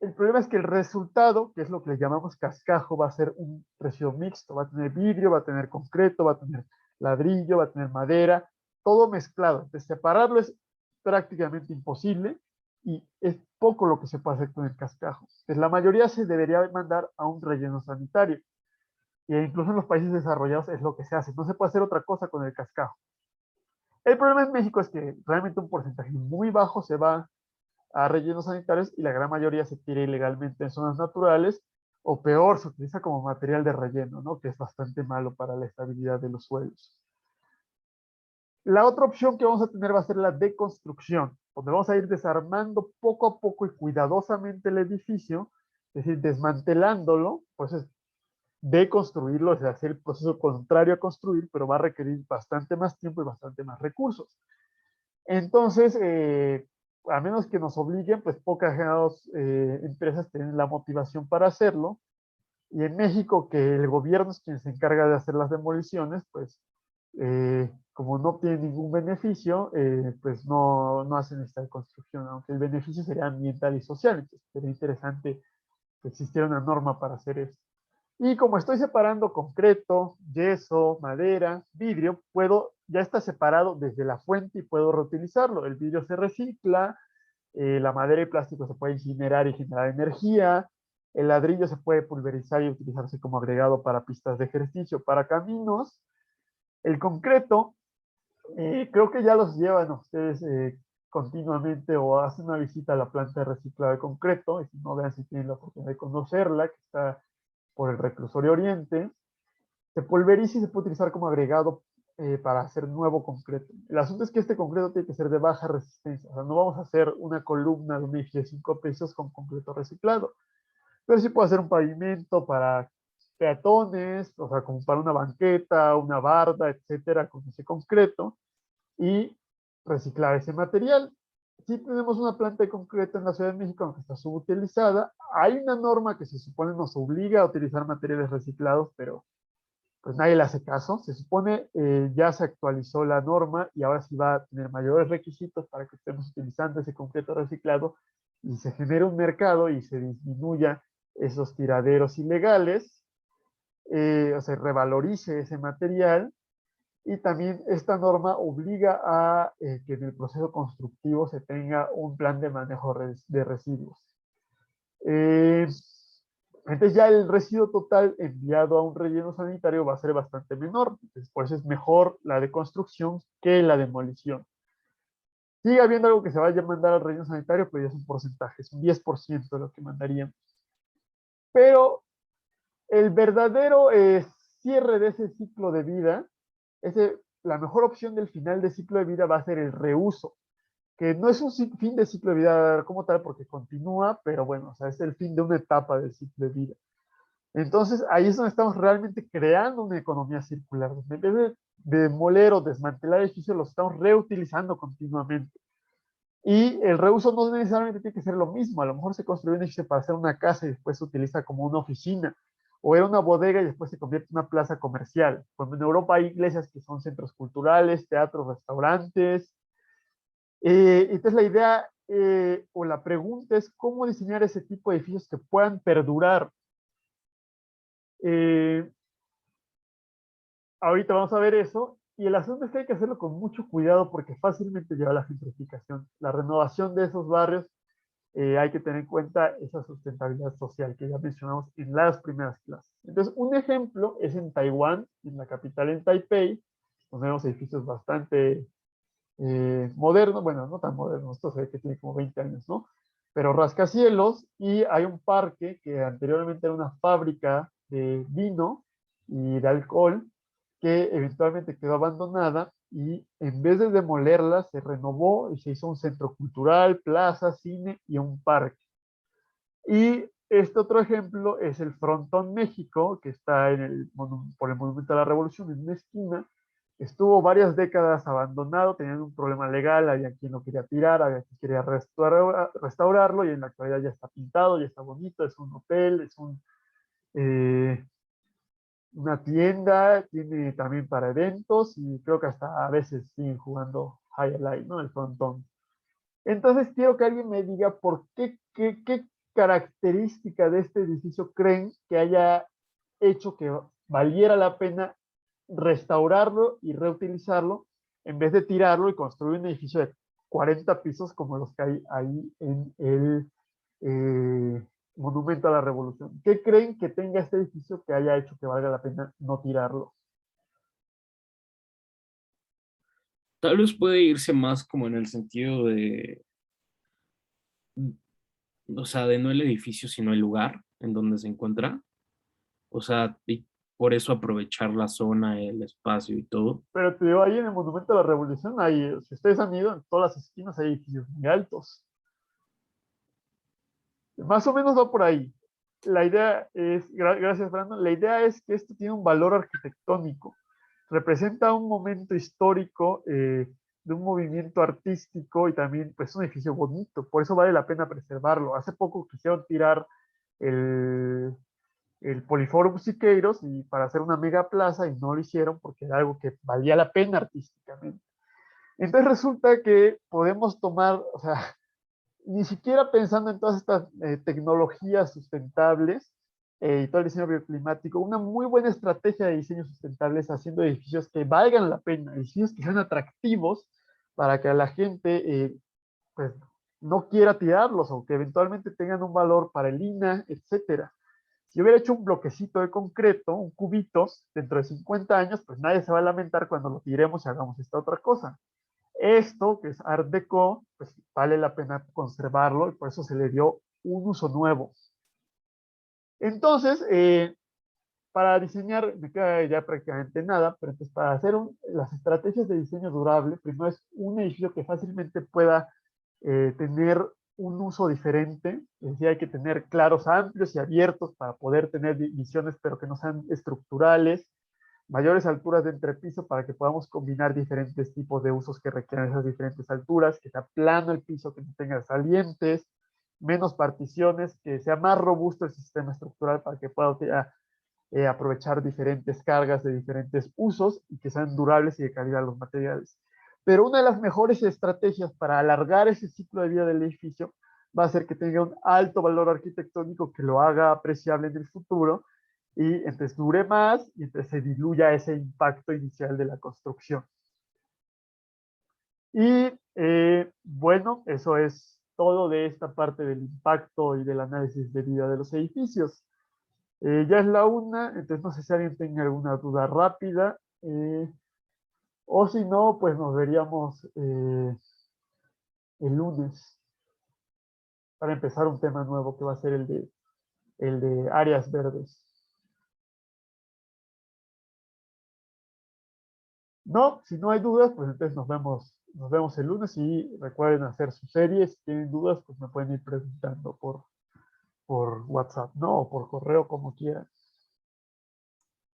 el problema es que el resultado, que es lo que le llamamos cascajo, va a ser un residuo mixto. Va a tener vidrio, va a tener concreto, va a tener ladrillo, va a tener madera, todo mezclado. Entonces, separarlo es prácticamente imposible y es poco lo que se puede hacer con el cascajo. Entonces, la mayoría se debería mandar a un relleno sanitario. E incluso en los países desarrollados es lo que se hace. No se puede hacer otra cosa con el cascajo. El problema en México es que realmente un porcentaje muy bajo se va a rellenos sanitarios y la gran mayoría se tira ilegalmente en zonas naturales o peor, se utiliza como material de relleno, ¿no? Que es bastante malo para la estabilidad de los suelos. La otra opción que vamos a tener va a ser la deconstrucción, donde vamos a ir desarmando poco a poco y cuidadosamente el edificio, es decir, desmantelándolo, pues es deconstruirlo, es hacer el proceso contrario a construir, pero va a requerir bastante más tiempo y bastante más recursos. Entonces, a menos que nos obliguen, pues pocas empresas tienen la motivación para hacerlo. Y en México, que el gobierno es quien se encarga de hacer las demoliciones, pues como no tiene ningún beneficio, pues no hacen esta construcción, aunque el beneficio sería ambiental y social. Entonces, sería interesante que existiera una norma para hacer esto. Y como estoy separando concreto, yeso, madera, vidrio, ya está separado desde la fuente y puedo reutilizarlo. El vidrio se recicla, la madera y plástico se puede incinerar y generar energía, el ladrillo se puede pulverizar y utilizarse como agregado para pistas de ejercicio, para caminos. El concreto Creo que ya los llevan a ustedes continuamente o hacen una visita a la planta de reciclado de concreto, y si no, vean si tienen la oportunidad de conocerla, que está por el Reclusorio Oriente. Se pulveriza y se puede utilizar como agregado para hacer nuevo concreto. El asunto es que este concreto tiene que ser de baja resistencia. O sea, no vamos a hacer una columna de un edificio de 5 pisos con concreto reciclado, pero sí puede hacer un pavimento para peatones, o sea, como para una banqueta, una barda, etcétera, con ese concreto, y reciclar ese material. Si tenemos una planta de concreto en la Ciudad de México, aunque está subutilizada, hay una norma que se supone nos obliga a utilizar materiales reciclados, pero pues nadie le hace caso. Se supone ya se actualizó la norma y ahora sí va a tener mayores requisitos para que estemos utilizando ese concreto reciclado y se genere un mercado y se disminuya esos tiraderos ilegales, o se revalorice ese material. Y también esta norma obliga a que en el proceso constructivo se tenga un plan de manejo de residuos. Eh, entonces ya el residuo total enviado a un relleno sanitario va a ser bastante menor. Entonces, por eso es mejor la deconstrucción que la demolición. Sigue habiendo algo que se vaya a mandar al relleno sanitario, pero ya es un porcentaje, es un 10% de lo que mandarían. Pero el verdadero cierre de ese ciclo de vida, la mejor opción del final de ciclo de vida va a ser el reuso, que no es un fin de ciclo de vida como tal porque continúa, pero bueno, o sea, es el fin de una etapa del ciclo de vida. Entonces, ahí es donde estamos realmente creando una economía circular. En vez de demoler o desmantelar edificios, los estamos reutilizando continuamente. Y el reuso no necesariamente tiene que ser lo mismo. A lo mejor se construyó un edificio para hacer una casa y después se utiliza como una oficina. O era una bodega y después se convierte en una plaza comercial. Cuando en Europa hay iglesias que son centros culturales, teatros, restaurantes. Entonces la idea o la pregunta es cómo diseñar ese tipo de edificios que puedan perdurar. Eh, Ahorita vamos a ver eso. Y el asunto es que hay que hacerlo con mucho cuidado porque fácilmente lleva a la gentrificación. La renovación de esos barrios, hay que tener en cuenta esa sustentabilidad social que ya mencionamos en las primeras clases. Entonces, un ejemplo es en Taiwán, en la capital, en Taipei, donde vemos edificios bastante modernos, bueno, no tan modernos, esto se ve que tiene como 20 años, ¿no? Pero rascacielos, y hay un parque que anteriormente era una fábrica de vino y de alcohol, que eventualmente quedó abandonada y en vez de demolerla se renovó y se hizo un centro cultural, plaza, cine y un parque. Y este otro ejemplo es el Frontón México, que está por el Monumento a la Revolución, en una esquina. Estuvo varias décadas abandonado, tenían un problema legal, había quien lo quería tirar, había quien quería restaurarlo, y en la actualidad ya está pintado, ya está bonito, es un hotel, es eh, una tienda, tiene también para eventos, y creo que hasta a veces siguen jugando Highlight, ¿no? El Frontón. Entonces quiero que alguien me diga por qué característica de este edificio creen que haya hecho que valiera la pena restaurarlo y reutilizarlo en vez de tirarlo y construir un edificio de 40 pisos como los que hay ahí en el Monumento a la Revolución. ¿Qué creen que tenga este edificio que haya hecho que valga la pena no tirarlo? Tal vez puede irse más como en el sentido o sea, de no el edificio, sino el lugar en donde se encuentra. O sea, y por eso aprovechar la zona, el espacio y todo. Pero te digo, ahí en el Monumento a la Revolución, ahí, si ustedes han ido, en todas las esquinas hay edificios muy altos. Más o menos va por ahí. La idea es, gracias Brandon, la idea es que esto tiene un valor arquitectónico. Representa un momento histórico de un movimiento artístico y también pues un edificio bonito. Por eso vale la pena preservarlo. Hace poco quisieron tirar el, el Poliforum Siqueiros y para hacer una mega plaza y no lo hicieron porque era algo que valía la pena artísticamente. Entonces resulta que podemos tomar, o sea, ni siquiera pensando en todas estas tecnologías sustentables y todo el diseño bioclimático, una muy buena estrategia de diseño sustentable es haciendo edificios que valgan la pena, edificios que sean atractivos para que a la gente pues, no quiera tirarlos o que eventualmente tengan un valor para el INAH, etcétera. Si hubiera hecho un bloquecito de concreto, un cubito, dentro de 50 años, pues nadie se va a lamentar cuando lo tiremos y hagamos esta otra cosa. Esto, que es Art Deco, pues vale la pena conservarlo y por eso se le dio un uso nuevo. Entonces, para diseñar, me queda ya prácticamente nada, pero entonces para hacer las estrategias de diseño durable, primero es un edificio que fácilmente pueda tener un uso diferente, es decir, hay que tener claros amplios y abiertos para poder tener visiones, pero que no sean estructurales, mayores alturas de entrepiso para que podamos combinar diferentes tipos de usos que requieran esas diferentes alturas, que sea plano el piso, que no tenga salientes, menos particiones, que sea más robusto el sistema estructural para que pueda aprovechar diferentes cargas de diferentes usos y que sean durables y de calidad los materiales. Pero una de las mejores estrategias para alargar ese ciclo de vida del edificio va a ser que tenga un alto valor arquitectónico que lo haga apreciable en el futuro y entonces dure más y entonces se diluya ese impacto inicial de la construcción. Y bueno, eso es todo de esta parte del impacto y del análisis de vida de los edificios. Ya es la 1, entonces no sé si alguien tenga alguna duda rápida. O si no, pues nos veríamos el lunes para empezar un tema nuevo que va a ser el de áreas verdes. No, si no hay dudas, pues entonces nos vemos el lunes y recuerden hacer sus series. Si tienen dudas, pues me pueden ir preguntando por WhatsApp, ¿no? O por correo, como quieran.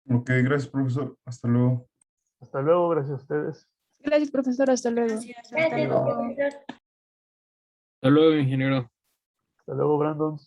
Ok, gracias, profesor. Hasta luego. Hasta luego, gracias a ustedes. Gracias, profesor. Hasta luego. Gracias, hasta Gracias, luego. profesor. Hasta luego, ingeniero. Hasta luego, Brandon.